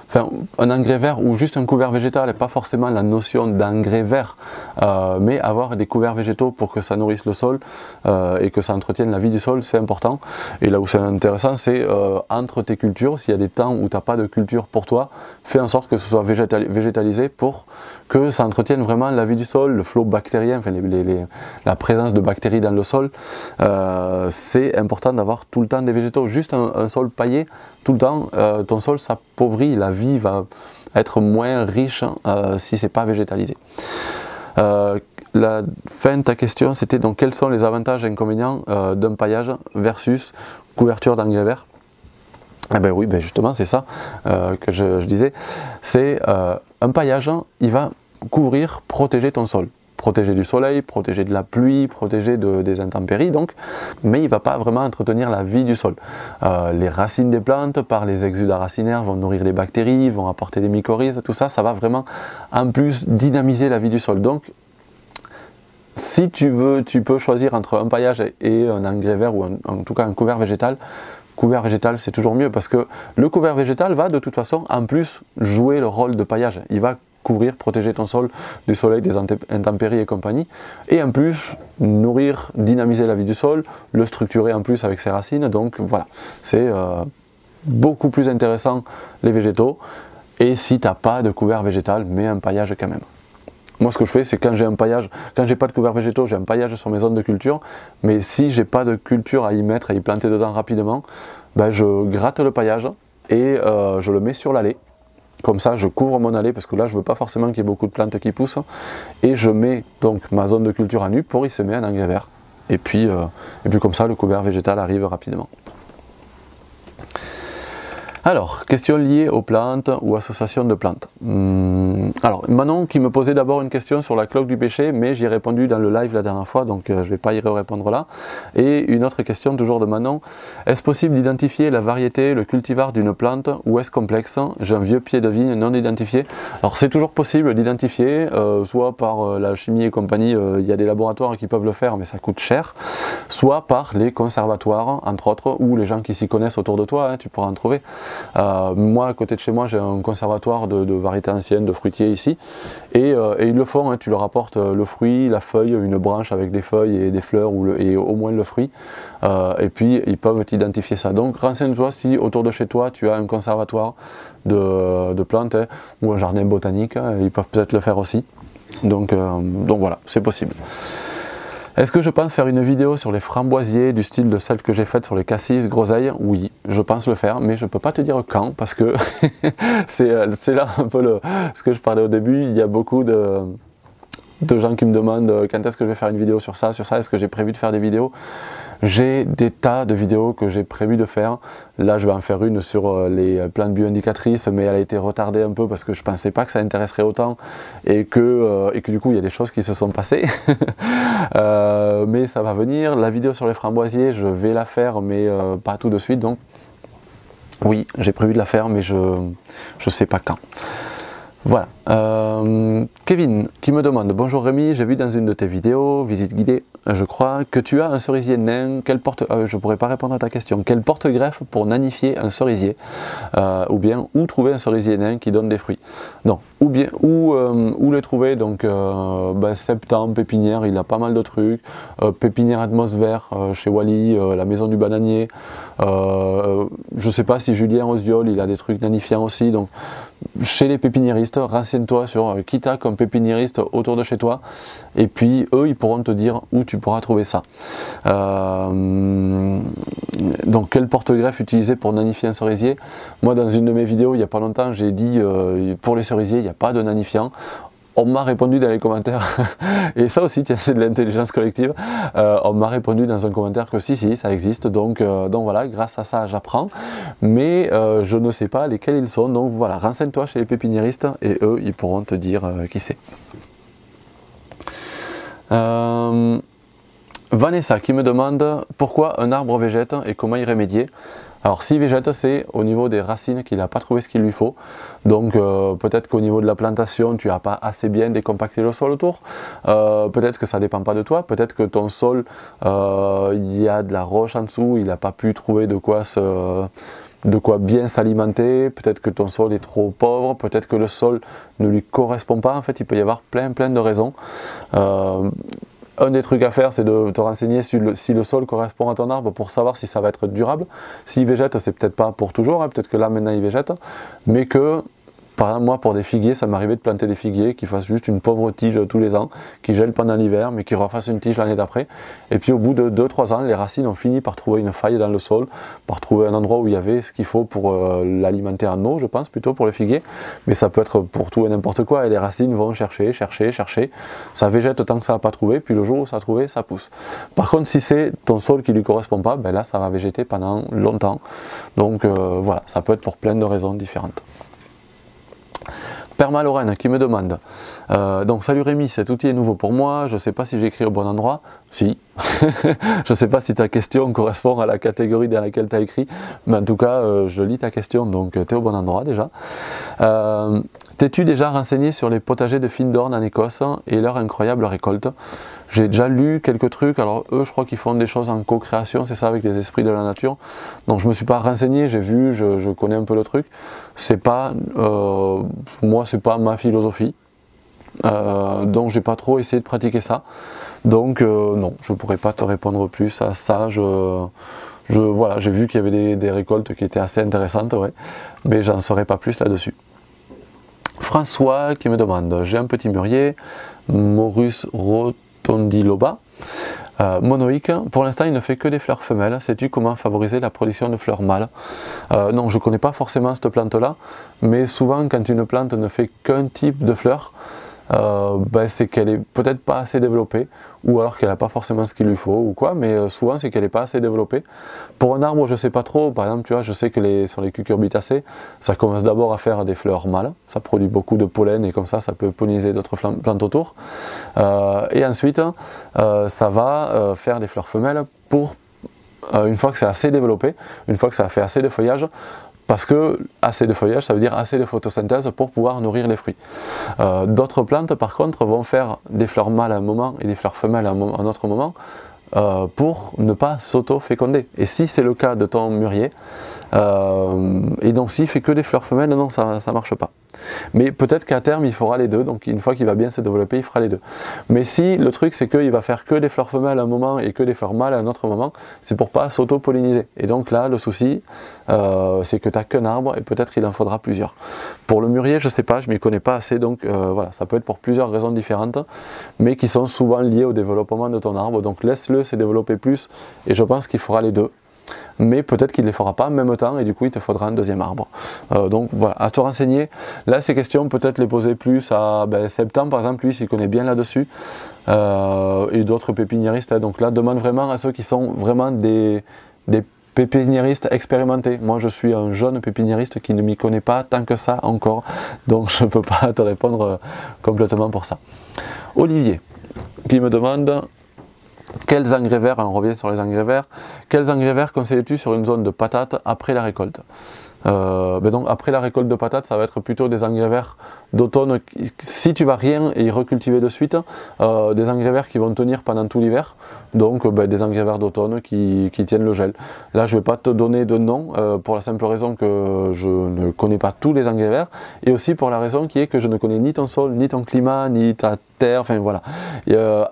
enfin un engrais vert ou juste un couvert végétal, et pas forcément la notion d'engrais vert, mais avoir des couverts végétaux pour que ça nourrisse le sol et que ça entretienne la vie du sol, c'est important. Et là où c'est intéressant, c'est entre tes cultures, s'il y a des temps où tu n'as pas de culture pour toi, fais en sorte que ce soit végétalisé pour que ça entretienne vraiment la vie du sol, le flot bactérien, enfin la présence de bactéries dans le sol. C'est important d'avoir tout le temps des végétaux. Juste un sol paillé, tout le temps, ton sol s'appauvrit, la vie va être moins riche si c'est pas végétalisé. La fin de ta question, c'était donc quels sont les avantages et inconvénients d'un paillage versus couverture d'engrais vert. Eh ben oui, ben justement c'est ça que je disais, c'est un paillage, il va couvrir, protéger ton sol. Protéger du soleil, protéger de la pluie, protéger des intempéries donc, mais il ne va pas vraiment entretenir la vie du sol. Les racines des plantes, par les exudats racinaires, vont nourrir les bactéries, vont apporter des mycorhizes, tout ça, ça va vraiment en plus dynamiser la vie du sol. Donc, si tu veux, tu peux choisir entre un paillage et un engrais vert ou en tout cas un couvert végétal. Couvert végétal, c'est toujours mieux parce que le couvert végétal va de toute façon en plus jouer le rôle de paillage. Il va couvrir, protéger ton sol du soleil, des intempéries et compagnie, et en plus nourrir, dynamiser la vie du sol, le structurer en plus avec ses racines. Donc voilà, c'est beaucoup plus intéressant les végétaux. Et si tu n'as pas de couvert végétal, mets un paillage quand même. Moi ce que je fais, c'est quand j'ai un paillage, quand j'ai pas de couverts végétaux, j'ai un paillage sur mes zones de culture, mais si j'ai pas de culture à y mettre, à y planter dedans rapidement, ben je gratte le paillage et je le mets sur l'allée. Comme ça je couvre mon allée, parce que là je veux pas forcément qu'il y ait beaucoup de plantes qui poussent, et je mets donc ma zone de culture à nu pour y semer un engrais vert. Et puis comme ça le couvert végétal arrive rapidement. Alors, question liée aux plantes ou associations de plantes. Alors, Manon qui me posait d'abord une question sur la cloque du péché, mais j'y ai répondu dans le live la dernière fois, donc je ne vais pas y répondre là. Et une autre question, toujours de Manon. Est-ce possible d'identifier la variété, le cultivar d'une plante, ou est-ce complexe? J'ai un vieux pied de vigne non identifié. Alors, c'est toujours possible d'identifier, soit par la chimie et compagnie, il y a des laboratoires qui peuvent le faire, mais ça coûte cher, soit par les conservatoires, entre autres, ou les gens qui s'y connaissent autour de toi, hein, tu pourras en trouver. Moi, à côté de chez moi, j'ai un conservatoire de variétés anciennes, de fruitiers ici, et ils le font, hein, tu leur apportes le fruit, la feuille, une branche avec des feuilles et des fleurs, et au moins le fruit, et puis ils peuvent t'identifier ça. Donc renseigne-toi si autour de chez toi tu as un conservatoire de plantes, hein, ou un jardin botanique, hein, ils peuvent peut-être le faire aussi. Donc voilà, c'est possible. Est-ce que je pense faire une vidéo sur les framboisiers du style de celle que j'ai faite sur les cassis, groseilles? Oui, je pense le faire, mais je ne peux pas te dire quand, parce que c'est là un peu ce que je parlais au début. Il y a beaucoup de gens qui me demandent quand est-ce que je vais faire une vidéo sur ça, est-ce que j'ai prévu de faire des vidéos? J'ai des tas de vidéos que j'ai prévu de faire. Là, je vais en faire une sur les plantes bioindicatrices, mais elle a été retardée un peu parce que je ne pensais pas que ça intéresserait autant et que du coup, il y a des choses qui se sont passées. Mais ça va venir. La vidéo sur les framboisiers, je vais la faire, mais pas tout de suite. Donc, oui, j'ai prévu de la faire, mais je ne sais pas quand. Voilà. Kevin qui me demande: bonjour Rémi, j'ai vu dans une de tes vidéos, visite guidée, je crois, que tu as un cerisier nain. Je pourrais pas répondre à ta question. Quel porte-greffe pour nanifier un cerisier, ou bien où trouver un cerisier nain qui donne des fruits? Non, ou bien où les trouver? Donc Septembre, Pépinière, il a pas mal de trucs. Pépinière Atmosphère chez Wally, la maison du bananier. Je sais pas si Julien Osiol, il a des trucs nanifiants aussi. Donc chez les pépiniéristes, renseigne-toi sur qui t'as comme pépiniériste autour de chez toi, et puis eux ils pourront te dire où tu pourras trouver ça. Donc quel porte-greffe utiliser pour nanifier un cerisier? Moi, dans une de mes vidéos il n'y a pas longtemps, j'ai dit pour les cerisiers il n'y a pas de nanifiant. On m'a répondu dans les commentaires, et ça aussi tiens, c'est de l'intelligence collective, on m'a répondu dans un commentaire que si ça existe, donc voilà, grâce à ça j'apprends, mais je ne sais pas lesquels ils sont, donc voilà, renseigne-toi chez les pépiniéristes et eux ils pourront te dire qui c'est. Vanessa qui me demande pourquoi un arbre végète et comment y remédier. Alors s'il végète, c'est au niveau des racines qu'il n'a pas trouvé ce qu'il lui faut. Donc peut-être qu'au niveau de la plantation, tu n'as pas assez bien décompacté le sol autour. Peut-être que ça ne dépend pas de toi. Peut-être que ton sol, il y a de la roche en dessous, il n'a pas pu trouver de quoi de quoi bien s'alimenter, peut-être que ton sol est trop pauvre, peut-être que le sol ne lui correspond pas. En fait, il peut y avoir plein de raisons. Un des trucs à faire, c'est de te renseigner si le sol correspond à ton arbre pour savoir si ça va être durable. S'il végète, c'est peut-être pas pour toujours, hein, peut-être que là maintenant il végète, mais que, par exemple, moi pour des figuiers, ça m'arrivait de planter des figuiers qui fassent juste une pauvre tige tous les ans, qui gèlent pendant l'hiver, mais qui refassent une tige l'année d'après. Et puis au bout de 2-3 ans, les racines ont fini par trouver une faille dans le sol, par trouver un endroit où il y avait ce qu'il faut pour l'alimenter en eau, je pense, plutôt pour le figuier. Mais ça peut être pour tout et n'importe quoi, et les racines vont chercher, ça végète tant que ça n'a pas trouvé, puis le jour où ça a trouvé, ça pousse. Par contre, si c'est ton sol qui ne lui correspond pas, ben là ça va végéter pendant longtemps. Donc voilà, ça peut être pour plein de raisons différentes. Perma Lorraine qui me demande, donc salut Rémi, cet outil est nouveau pour moi, je ne sais pas si j'ai écrit au bon endroit. Si, je ne sais pas si ta question correspond à la catégorie dans laquelle tu as écrit, mais en tout cas je lis ta question, donc tu es au bon endroit déjà. T'es-tu déjà renseigné sur les potagers de Findhorn en Écosse et leur incroyable récolte? J'ai déjà lu quelques trucs, alors eux je crois qu'ils font des choses en co-création, c'est ça, avec les esprits de la nature. Donc je ne me suis pas renseigné, j'ai vu, je connais un peu le truc. C'est pas, moi c'est pas ma philosophie, donc j'ai pas trop essayé de pratiquer ça. Donc non, je ne pourrais pas te répondre plus à ça. Voilà, j'ai vu qu'il y avait des récoltes qui étaient assez intéressantes, ouais, mais j'en saurais pas plus là-dessus. François qui me demande, j'ai un petit mûrier, Morus rotondiloba, monoïque, pour l'instant il ne fait que des fleurs femelles, sais-tu comment favoriser la production de fleurs mâles? Non, je ne connais pas forcément cette plante là, mais souvent quand une plante ne fait qu'un type de fleurs, ben c'est qu'elle est peut-être pas assez développée, ou alors qu'elle n'a pas forcément ce qu'il lui faut ou quoi, mais souvent c'est qu'elle n'est pas assez développée. Pour un arbre, je sais pas trop, par exemple tu vois, je sais que sur les cucurbitacées, ça commence d'abord à faire des fleurs mâles, ça produit beaucoup de pollen et comme ça peut polliniser d'autres plantes autour, et ensuite ça va faire des fleurs femelles pour, une fois que c'est assez développé, une fois que ça a fait assez de feuillage, parce que assez de feuillage, ça veut dire assez de photosynthèse pour pouvoir nourrir les fruits. D'autres plantes, par contre, vont faire des fleurs mâles à un moment et des fleurs femelles à un autre moment pour ne pas s'auto-féconder. Et si c'est le cas de ton mûrier, et donc s'il fait que des fleurs femelles, non, ça ne marche pas. Mais peut-être qu'à terme il fera les deux, donc une fois qu'il va bien se développer, il fera les deux. Mais si le truc c'est qu'il va faire que des fleurs femelles à un moment et que des fleurs mâles à un autre moment, c'est pour pas s'auto-polliniser. Et donc là le souci c'est que tu n'as qu'un arbre et peut-être il en faudra plusieurs. Pour le mûrier je sais pas, je m'y connais pas assez, donc voilà, ça peut être pour plusieurs raisons différentes, mais qui sont souvent liées au développement de ton arbre. Donc laisse-le se développer plus et je pense qu'il fera les deux. Mais peut-être qu'il ne les fera pas en même temps et du coup il te faudra un deuxième arbre. Donc voilà, à te renseigner. Là ces questions peut-être les poser plus à Septembre par exemple, lui s'il connaît bien là-dessus, et d'autres pépiniéristes. Donc là demande vraiment à ceux qui sont vraiment des pépiniéristes expérimentés. Moi je suis un jeune pépiniériste qui ne m'y connaît pas tant que ça encore, donc je ne peux pas te répondre complètement pour ça. Olivier qui me demande: quels engrais verts, on revient sur les engrais verts, quels engrais verts conseilles-tu sur une zone de patates après la récolte? Donc après la récolte de patates, ça va être plutôt des engrais verts d'automne, si tu vas rien y recultiver de suite, des engrais verts qui vont tenir pendant tout l'hiver, donc des engrais verts d'automne qui tiennent le gel. Là je ne vais pas te donner de nom, pour la simple raison que je ne connais pas tous les engrais verts, et aussi pour la raison qui est que je ne connais ni ton sol, ni ton climat, ni ta terre, enfin voilà,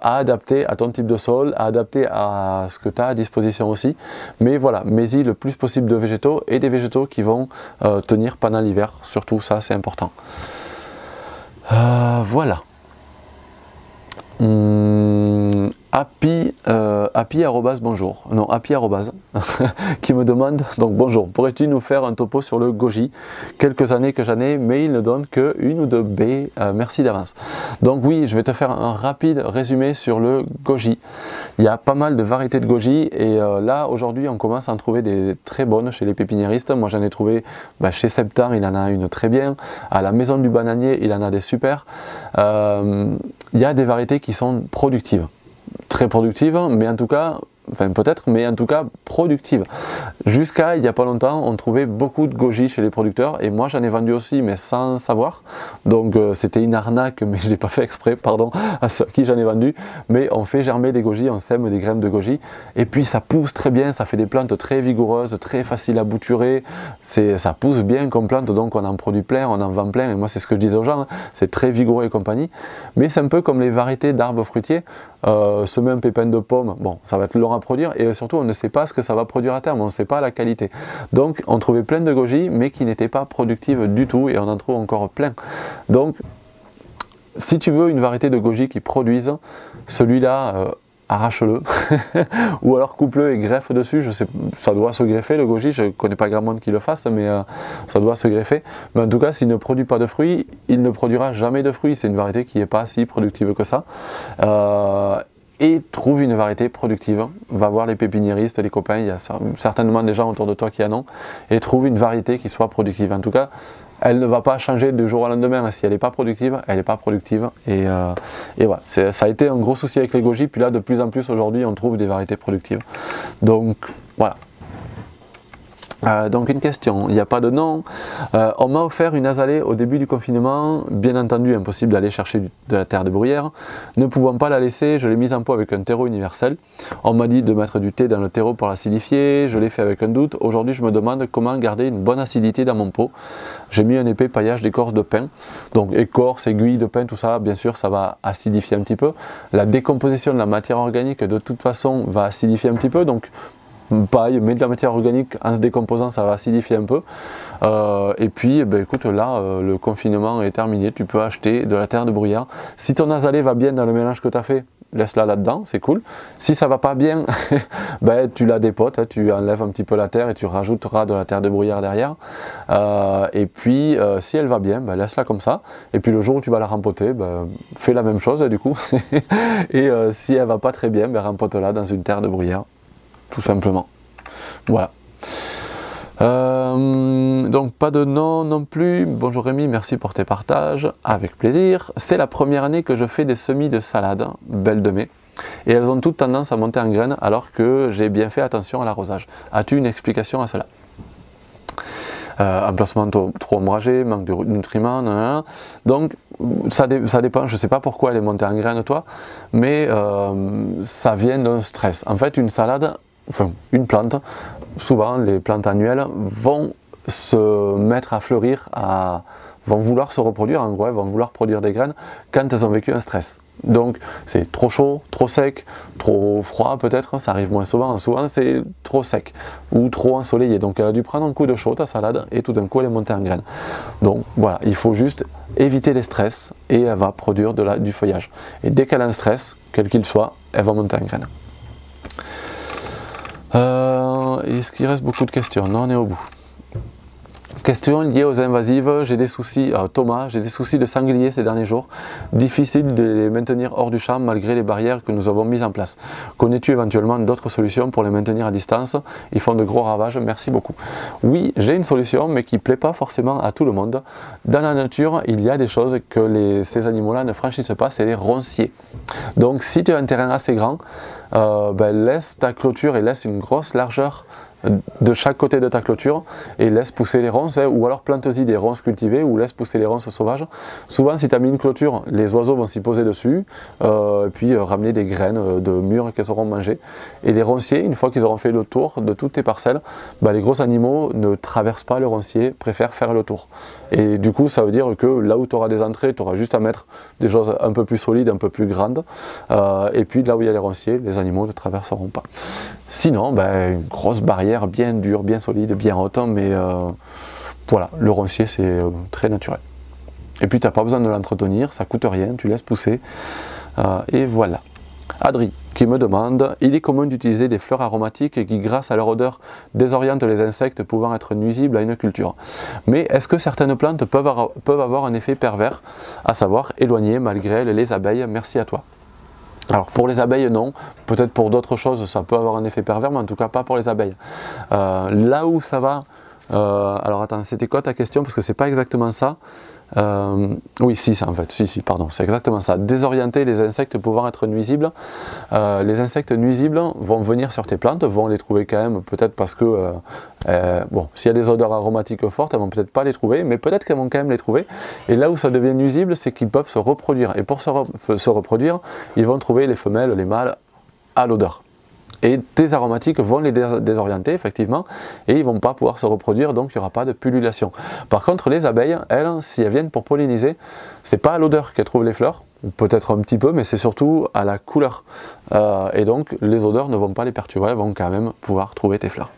à adapter à ton type de sol, à adapter à ce que tu as à disposition aussi, mais voilà, mets-y le plus possible de végétaux, et des végétaux qui vont tenir pendant l'hiver, surtout ça c'est important. Voilà. Happy bonjour, non Happy qui me demande, donc bonjour, pourrais-tu nous faire un topo sur le goji? Quelques années que j'en ai, mais il ne donne que une ou deux baies, merci d'avance. Donc oui, je vais te faire un rapide résumé sur le goji. Il y a pas mal de variétés de goji, et là aujourd'hui on commence à en trouver des très bonnes chez les pépiniéristes. Moi j'en ai trouvé chez Septembre, il en a une très bien, à la maison du bananier il en a des super. Il y a des variétés qui sont productives, très productives, mais en tout cas enfin peut-être, mais en tout cas productive. Jusqu'à il n'y a pas longtemps, on trouvait beaucoup de goji chez les producteurs, et moi j'en ai vendu aussi, mais sans savoir. Donc c'était une arnaque, mais je ne l'ai pas fait exprès, pardon, à ceux à qui j'en ai vendu. Mais on fait germer des goji, on sème des graines de goji, et puis ça pousse très bien, ça fait des plantes très vigoureuses, très faciles à bouturer, ça pousse bien comme plante, donc on en produit plein, on en vend plein, et moi c'est ce que je disais aux gens, hein, c'est très vigoureux et compagnie. Mais c'est un peu comme les variétés d'arbres fruitiers, semer un pépin de pomme, bon, ça va être long à produire, et surtout on ne sait pas ce que ça va produire à terme, on ne sait pas la qualité. Donc on trouvait plein de goji, mais qui n'étaient pas productives du tout, et on en trouve encore plein. Donc si tu veux une variété de goji qui produise, celui-là, arrache-le, ou alors coupe-le et greffe dessus. Je sais, ça doit se greffer le goji, je ne connais pas grand monde qui le fasse, mais ça doit se greffer. Mais en tout cas, s'il ne produit pas de fruits, il ne produira jamais de fruits. C'est une variété qui n'est pas si productive que ça. Et trouve une variété productive. Va voir les pépiniéristes, les copains, il y a certainement des gens autour de toi qui en ont, et trouve une variété qui soit productive. En tout cas, elle ne va pas changer du jour au lendemain. Si elle n'est pas productive, elle n'est pas productive. Et voilà, ça a été un gros souci avec les goji, puis là de plus en plus aujourd'hui on trouve des variétés productives. Donc voilà. Donc une question, il n'y a pas de nom. On m'a offert une azalée au début du confinement, bien entendu impossible d'aller chercher de la terre de bruyère. Ne pouvant pas la laisser, je l'ai mise en pot avec un terreau universel. On m'a dit de mettre du thé dans le terreau pour l'acidifier, je l'ai fait avec un doute. Aujourd'hui je me demande comment garder une bonne acidité dans mon pot. J'ai mis un épais paillage d'écorce de pin. Donc écorce, aiguille de pin, tout ça, bien sûr ça va acidifier un petit peu. La décomposition de la matière organique de toute façon va acidifier un petit peu. Donc paille, mets de la matière organique en se décomposant, ça va acidifier un peu. Et puis, ben, écoute, là, le confinement est terminé, tu peux acheter de la terre de bruyère. Si ton azalée va bien dans le mélange que tu as fait, laisse-la là-dedans, c'est cool. Si ça va pas bien, ben, tu la dépotes, hein, tu enlèves un petit peu la terre et tu rajouteras de la terre de bruyère derrière. Et puis, si elle va bien, ben, laisse-la comme ça. Et puis le jour où tu vas la rempoter, ben, fais la même chose du coup. Et si elle va pas très bien, ben, rempote-la dans une terre de bruyère. Tout simplement. Voilà. Donc pas de nom non plus. Bonjour Rémi, merci pour tes partages. Avec plaisir. C'est la première année que je fais des semis de salade, belles de mai. Et elles ont toutes tendance à monter en graines alors que j'ai bien fait attention à l'arrosage. As-tu une explication à cela? Emplacement trop ombragé, manque de nutriments, nanana. Donc ça dépend, je ne sais pas pourquoi elle est montée en graines toi, mais ça vient d'un stress. En fait une salade, enfin une plante, souvent les plantes annuelles vont se mettre à fleurir, vont vouloir se reproduire, en gros elles vont vouloir produire des graines quand elles ont vécu un stress. Donc c'est trop chaud, trop sec, trop froid peut-être, ça arrive moins souvent, souvent c'est trop sec ou trop ensoleillé. Donc elle a dû prendre un coup de chaud ta salade et tout d'un coup elle est montée en graines. Donc voilà, il faut juste éviter les stress et elle va produire du feuillage. Et dès qu'elle a un stress, quel qu'il soit, elle va monter en graines. Est-ce qu'il reste beaucoup de questions? Non, on est au bout. Question liée aux invasives, j'ai des soucis, Thomas, j'ai des soucis de sangliers ces derniers jours. Difficile de les maintenir hors du champ malgré les barrières que nous avons mises en place. Connais-tu éventuellement d'autres solutions pour les maintenir à distance? Ils font de gros ravages, merci beaucoup. Oui, j'ai une solution, mais qui ne plaît pas forcément à tout le monde. Dans la nature, il y a des choses que ces animaux-là ne franchissent pas, c'est les ronciers. Donc si tu as un terrain assez grand, laisse ta clôture et laisse une grosse largeur de chaque côté de ta clôture et laisse pousser les ronces, hein, ou alors plante-y des ronces cultivées ou laisse pousser les ronces sauvages. Souvent si tu as mis une clôture, les oiseaux vont s'y poser dessus et puis ramener des graines de mûres qu'elles auront mangées. Et les ronciers, une fois qu'ils auront fait le tour de toutes tes parcelles, les gros animaux ne traversent pas le roncier, préfèrent faire le tour. Et du coup ça veut dire que là où tu auras des entrées, tu auras juste à mettre des choses un peu plus solides, un peu plus grandes, et puis là où il y a les ronciers, les animaux ne traverseront pas. Sinon, une grosse barrière bien dure, bien solide, bien haute, mais voilà, le roncier c'est très naturel. Et puis tu n'as pas besoin de l'entretenir, ça coûte rien, tu laisses pousser, et voilà. Adri qui me demande, il est commun d'utiliser des fleurs aromatiques qui grâce à leur odeur désorientent les insectes pouvant être nuisibles à une culture. Mais est-ce que certaines plantes peuvent avoir un effet pervers, à savoir éloigner malgré elles les abeilles? Merci à toi. Alors pour les abeilles non, peut-être pour d'autres choses ça peut avoir un effet pervers, mais en tout cas pas pour les abeilles. Là où ça va, alors attends, c'était quoi ta question? Parce que c'est pas exactement ça. Oui, si, en fait, si, pardon, c'est exactement ça. Désorienter les insectes pouvant être nuisibles. Les insectes nuisibles vont venir sur tes plantes, vont les trouver quand même, peut-être parce que, bon, s'il y a des odeurs aromatiques fortes, elles vont peut-être pas les trouver, mais peut-être qu'elles vont quand même les trouver. Et là où ça devient nuisible, c'est qu'ils peuvent se reproduire. Et pour se reproduire, ils vont trouver les femelles, les mâles, à l'odeur. Et tes aromatiques vont les désorienter effectivement et ils ne vont pas pouvoir se reproduire, donc il n'y aura pas de pullulation. Par contre les abeilles, elles, si elles viennent pour polliniser, c'est pas à l'odeur qu'elles trouvent les fleurs, peut-être un petit peu, mais c'est surtout à la couleur. Et donc les odeurs ne vont pas les perturber, elles vont quand même pouvoir trouver tes fleurs.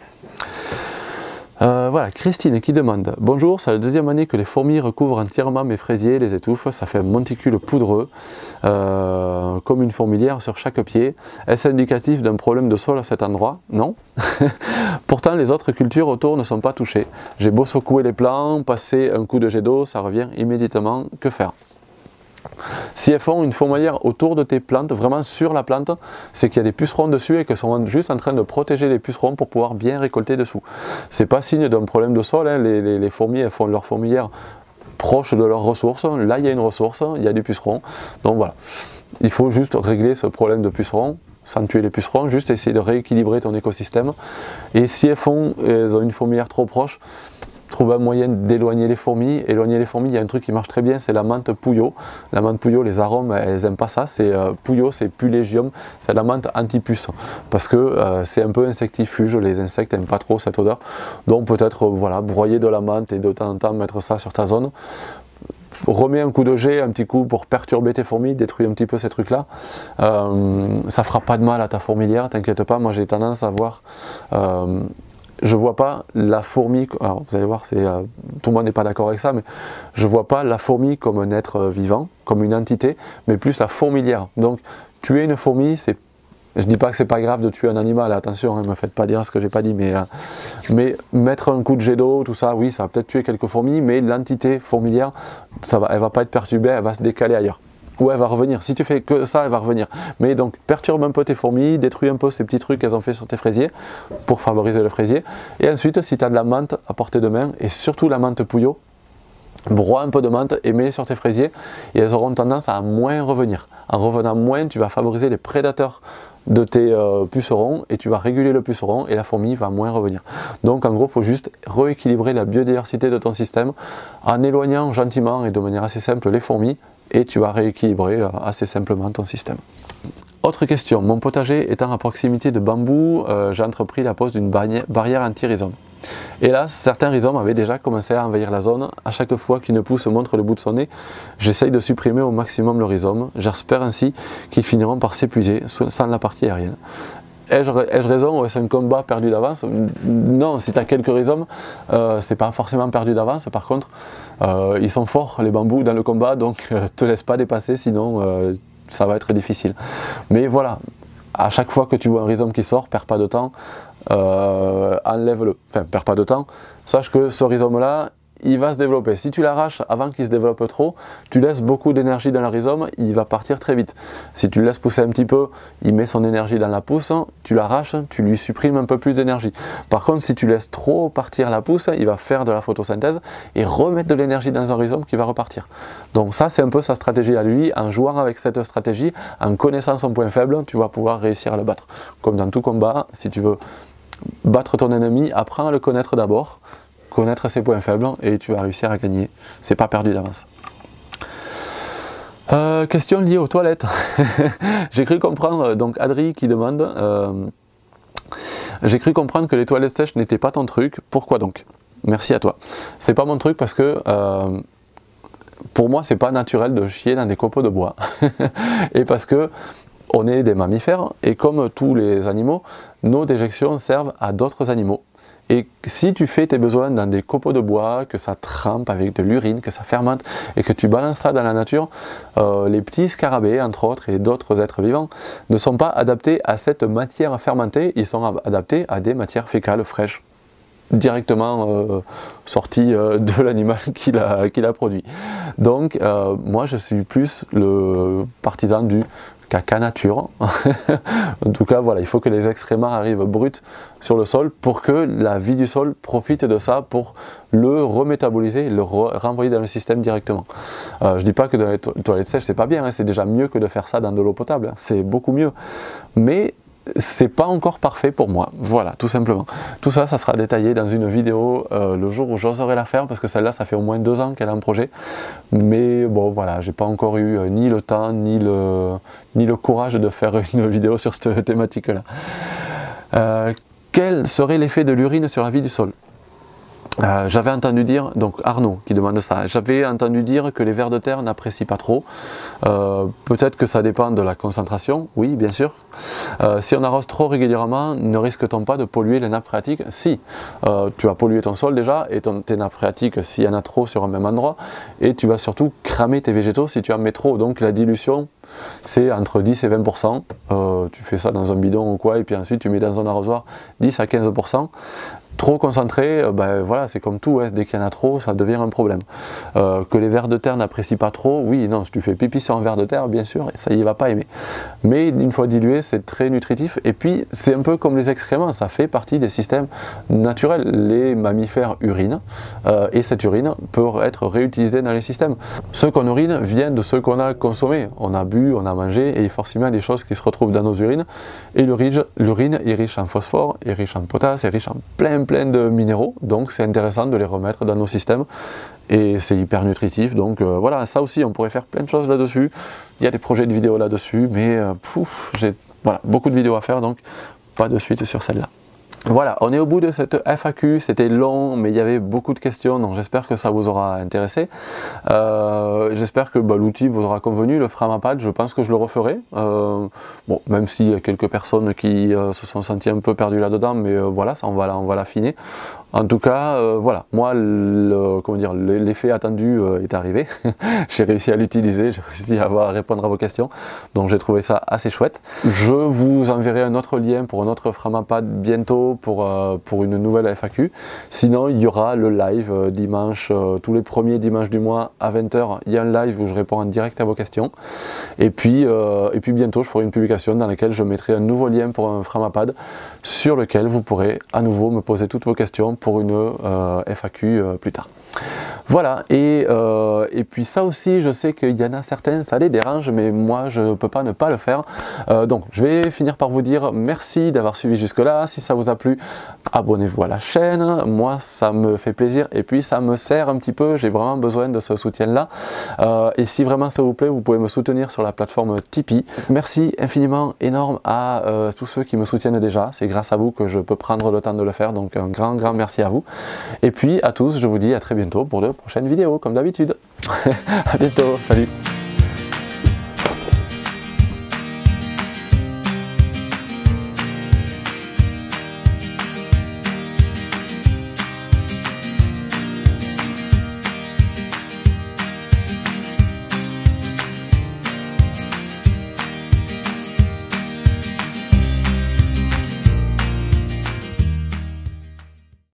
Voilà, Christine qui demande « Bonjour, c'est la deuxième année que les fourmis recouvrent entièrement mes fraisiers, les étouffent, ça fait un monticule poudreux, comme une fourmilière sur chaque pied. Est-ce indicatif d'un problème de sol à cet endroit? Non. Pourtant, les autres cultures autour ne sont pas touchées. J'ai beau secouer les plants, passer un coup de jet d'eau, ça revient immédiatement. Que faire ?» Si elles font une fourmilière autour de tes plantes, vraiment sur la plante, c'est qu'il y a des pucerons dessus et qu'elles sont juste en train de protéger les pucerons pour pouvoir bien récolter dessous. C'est pas signe d'un problème de sol, hein. Les fourmis, elles font leur fourmilière proche de leurs ressources. Là, il y a une ressource, il y a des pucerons. Donc voilà, il faut juste régler ce problème de pucerons, sans tuer les pucerons, juste essayer de rééquilibrer ton écosystème. Et si elles ont une fourmilière trop proche, trouver un moyen d'éloigner les fourmis. Éloigner les fourmis, il y a un truc qui marche très bien, c'est la menthe pouillot. La menthe pouillot, les arômes, elles n'aiment pas ça. C'est pouillot, c'est pulégium, c'est la menthe anti-puce. Parce que c'est un peu insectifuge, les insectes n'aiment pas trop cette odeur. Donc peut-être voilà, broyer de la menthe et de temps en temps mettre ça sur ta zone. Remets un coup de jet, un petit coup pour perturber tes fourmis, détruire un petit peu ces trucs là. Ça fera pas de mal à ta fourmilière, t'inquiète pas. Moi j'ai tendance à voir je vois pas la fourmi, alors vous allez voir, tout le monde n'est pas d'accord avec ça, mais je vois pas la fourmi comme un être vivant, comme une entité, mais plus la fourmilière. Donc tuer une fourmi, je dis pas que c'est pas grave de tuer un animal, attention, ne me faites pas dire ce que j'ai pas dit, mais mettre un coup de jet d'eau, tout ça, oui, ça va peut-être tuer quelques fourmis, mais l'entité fourmilière, elle va pas être perturbée, elle va se décaler ailleurs. Ou elle va revenir, si tu fais que ça, elle va revenir. Mais donc, perturbe un peu tes fourmis, détruis un peu ces petits trucs qu'elles ont fait sur tes fraisiers, pour favoriser le fraisier. Et ensuite, si tu as de la menthe à portée de main, et surtout la menthe pouillot, broie un peu de menthe et mets sur tes fraisiers, et elles auront tendance à moins revenir. En revenant moins, tu vas favoriser les prédateurs de tes pucerons, et tu vas réguler le puceron, et la fourmi va moins revenir. Donc en gros, il faut juste rééquilibrer la biodiversité de ton système, en éloignant gentiment et de manière assez simple les fourmis, et tu vas rééquilibrer assez simplement ton système. Autre question, mon potager étant à proximité de bambou, j'ai entrepris la pose d'une barrière anti-rhizome. Hélas, certains rhizomes avaient déjà commencé à envahir la zone. À chaque fois qu'une pousse montre le bout de son nez, j'essaye de supprimer au maximum le rhizome. J'espère ainsi qu'ils finiront par s'épuiser sans la partie aérienne. Ai-je raison, ou c'est un combat perdu d'avance? Non, si tu as quelques rhizomes, c'est pas forcément perdu d'avance. Par contre, ils sont forts les bambous dans le combat, donc te laisse pas dépasser, sinon ça va être difficile. Mais voilà, à chaque fois que tu vois un rhizome qui sort, perds pas de temps, enlève-le. Enfin, perds pas de temps, sache que ce rhizome-là, il va se développer. Si tu l'arraches avant qu'il se développe trop, tu laisses beaucoup d'énergie dans le rhizome, il va partir très vite. Si tu le laisses pousser un petit peu, il met son énergie dans la pousse, tu l'arraches, tu lui supprimes un peu plus d'énergie. Par contre, si tu laisses trop partir la pousse, il va faire de la photosynthèse et remettre de l'énergie dans un rhizome qui va repartir. Donc ça, c'est un peu sa stratégie à lui. En jouant avec cette stratégie, en connaissant son point faible, tu vas pouvoir réussir à le battre. Comme dans tout combat, si tu veux battre ton ennemi, apprends à le connaître d'abord, connaître ses points faibles et tu vas réussir à gagner. C'est pas perdu d'avance. Question liée aux toilettes. J'ai cru comprendre, donc Adri qui demande, j'ai cru comprendre que les toilettes sèches n'étaient pas ton truc. Pourquoi donc? Merci à toi. C'est pas mon truc parce que pour moi c'est pas naturel de chier dans des copeaux de bois. Et parce que on est des mammifères et comme tous les animaux, nos déjections servent à d'autres animaux. Et si tu fais tes besoins dans des copeaux de bois, que ça trempe avec de l'urine, que ça fermente et que tu balances ça dans la nature, les petits scarabées entre autres et d'autres êtres vivants ne sont pas adaptés à cette matière fermentée, ils sont adaptés à des matières fécales fraîches, directement sorties de l'animal qui l'a produit. Donc moi je suis plus le partisan du caca nature. En tout cas, voilà, il faut que les excréments arrivent bruts sur le sol pour que la vie du sol profite de ça pour le remétaboliser, le renvoyer dans le système directement. Je dis pas que dans les toilettes sèches c'est pas bien, hein, c'est déjà mieux que de faire ça dans de l'eau potable, c'est beaucoup mieux. Mais c'est pas encore parfait pour moi, voilà, tout simplement. Tout ça, ça sera détaillé dans une vidéo le jour où j'oserai la faire, parce que celle-là, ça fait au moins 2 ans qu'elle est en projet. Mais bon, voilà, j'ai pas encore eu ni le temps, ni le courage de faire une vidéo sur cette thématique-là. Quel serait l'effet de l'urine sur la vie du sol? J'avais entendu dire, donc Arnaud qui demande ça, j'avais entendu dire que les vers de terre n'apprécient pas trop. Peut-être que ça dépend de la concentration, oui bien sûr. Si on arrose trop régulièrement, ne risque-t-on pas de polluer les nappes phréatiques? Si, tu vas polluer ton sol déjà, et tes nappes phréatiques s'il y en a trop sur un même endroit, et tu vas surtout cramer tes végétaux si tu en mets trop. Donc la dilution, c'est entre 10 et 20%. Tu fais ça dans un bidon ou quoi, et puis ensuite tu mets dans un arrosoir 10 à 15%. Trop concentré, ben voilà, c'est comme tout, hein, dès qu'il y en a trop, ça devient un problème. Que les vers de terre n'apprécient pas trop, oui, non, si tu fais pipi sur un ver de terre, bien sûr, ça y va pas aimer. Mais une fois dilué, c'est très nutritif, et puis c'est un peu comme les excréments, ça fait partie des systèmes naturels. Les mammifères urinent, et cette urine peut être réutilisée dans les systèmes. Ce qu'on urine vient de ce qu'on a consommé, on a bu, on a mangé, et forcément des choses qui se retrouvent dans nos urines, et l'urine est riche en phosphore, est riche en potasse, est riche en plein de minéraux, donc c'est intéressant de les remettre dans nos systèmes, et c'est hyper nutritif, donc voilà, ça aussi on pourrait faire plein de choses là-dessus. Il y a des projets de vidéos là-dessus, mais j'ai voilà, beaucoup de vidéos à faire, donc pas de suite sur celle-là. Voilà, on est au bout de cette FAQ, c'était long, mais il y avait beaucoup de questions, donc j'espère que ça vous aura intéressé. J'espère que l'outil vous aura convenu, le Framapad, je pense que je le referai. Bon, même s'il y a quelques personnes qui se sont senties un peu perdues là-dedans, mais voilà, ça, on va l'affiner. En tout cas, voilà, moi, l'effet attendu est arrivé. J'ai réussi à l'utiliser, j'ai réussi à répondre à vos questions, donc j'ai trouvé ça assez chouette. Je vous enverrai un autre lien pour un autre Framapad bientôt pour une nouvelle FAQ. Sinon, il y aura le live dimanche, tous les premiers dimanches du mois à 20 h, il y a un live où je réponds en direct à vos questions. Et puis bientôt, je ferai une publication dans laquelle je mettrai un nouveau lien pour un Framapad sur lequel vous pourrez à nouveau me poser toutes vos questions pour une FAQ plus tard. Voilà, et puis ça aussi, je sais qu'il y en a certains, ça les dérange, mais moi je ne peux pas ne pas le faire. Donc je vais finir par vous dire merci d'avoir suivi jusque là. Si ça vous a plu, abonnez-vous à la chaîne, moi ça me fait plaisir, et puis ça me sert un petit peu, j'ai vraiment besoin de ce soutien là. Et si vraiment ça vous plaît, vous pouvez me soutenir sur la plateforme Tipeee. Merci infiniment, énorme à tous ceux qui me soutiennent déjà, c'est grâce à vous que je peux prendre le temps de le faire, donc un grand merci à vous. Et puis à tous, je vous dis à très bientôt pour de prochaines vidéos, comme d'habitude. À bientôt, salut.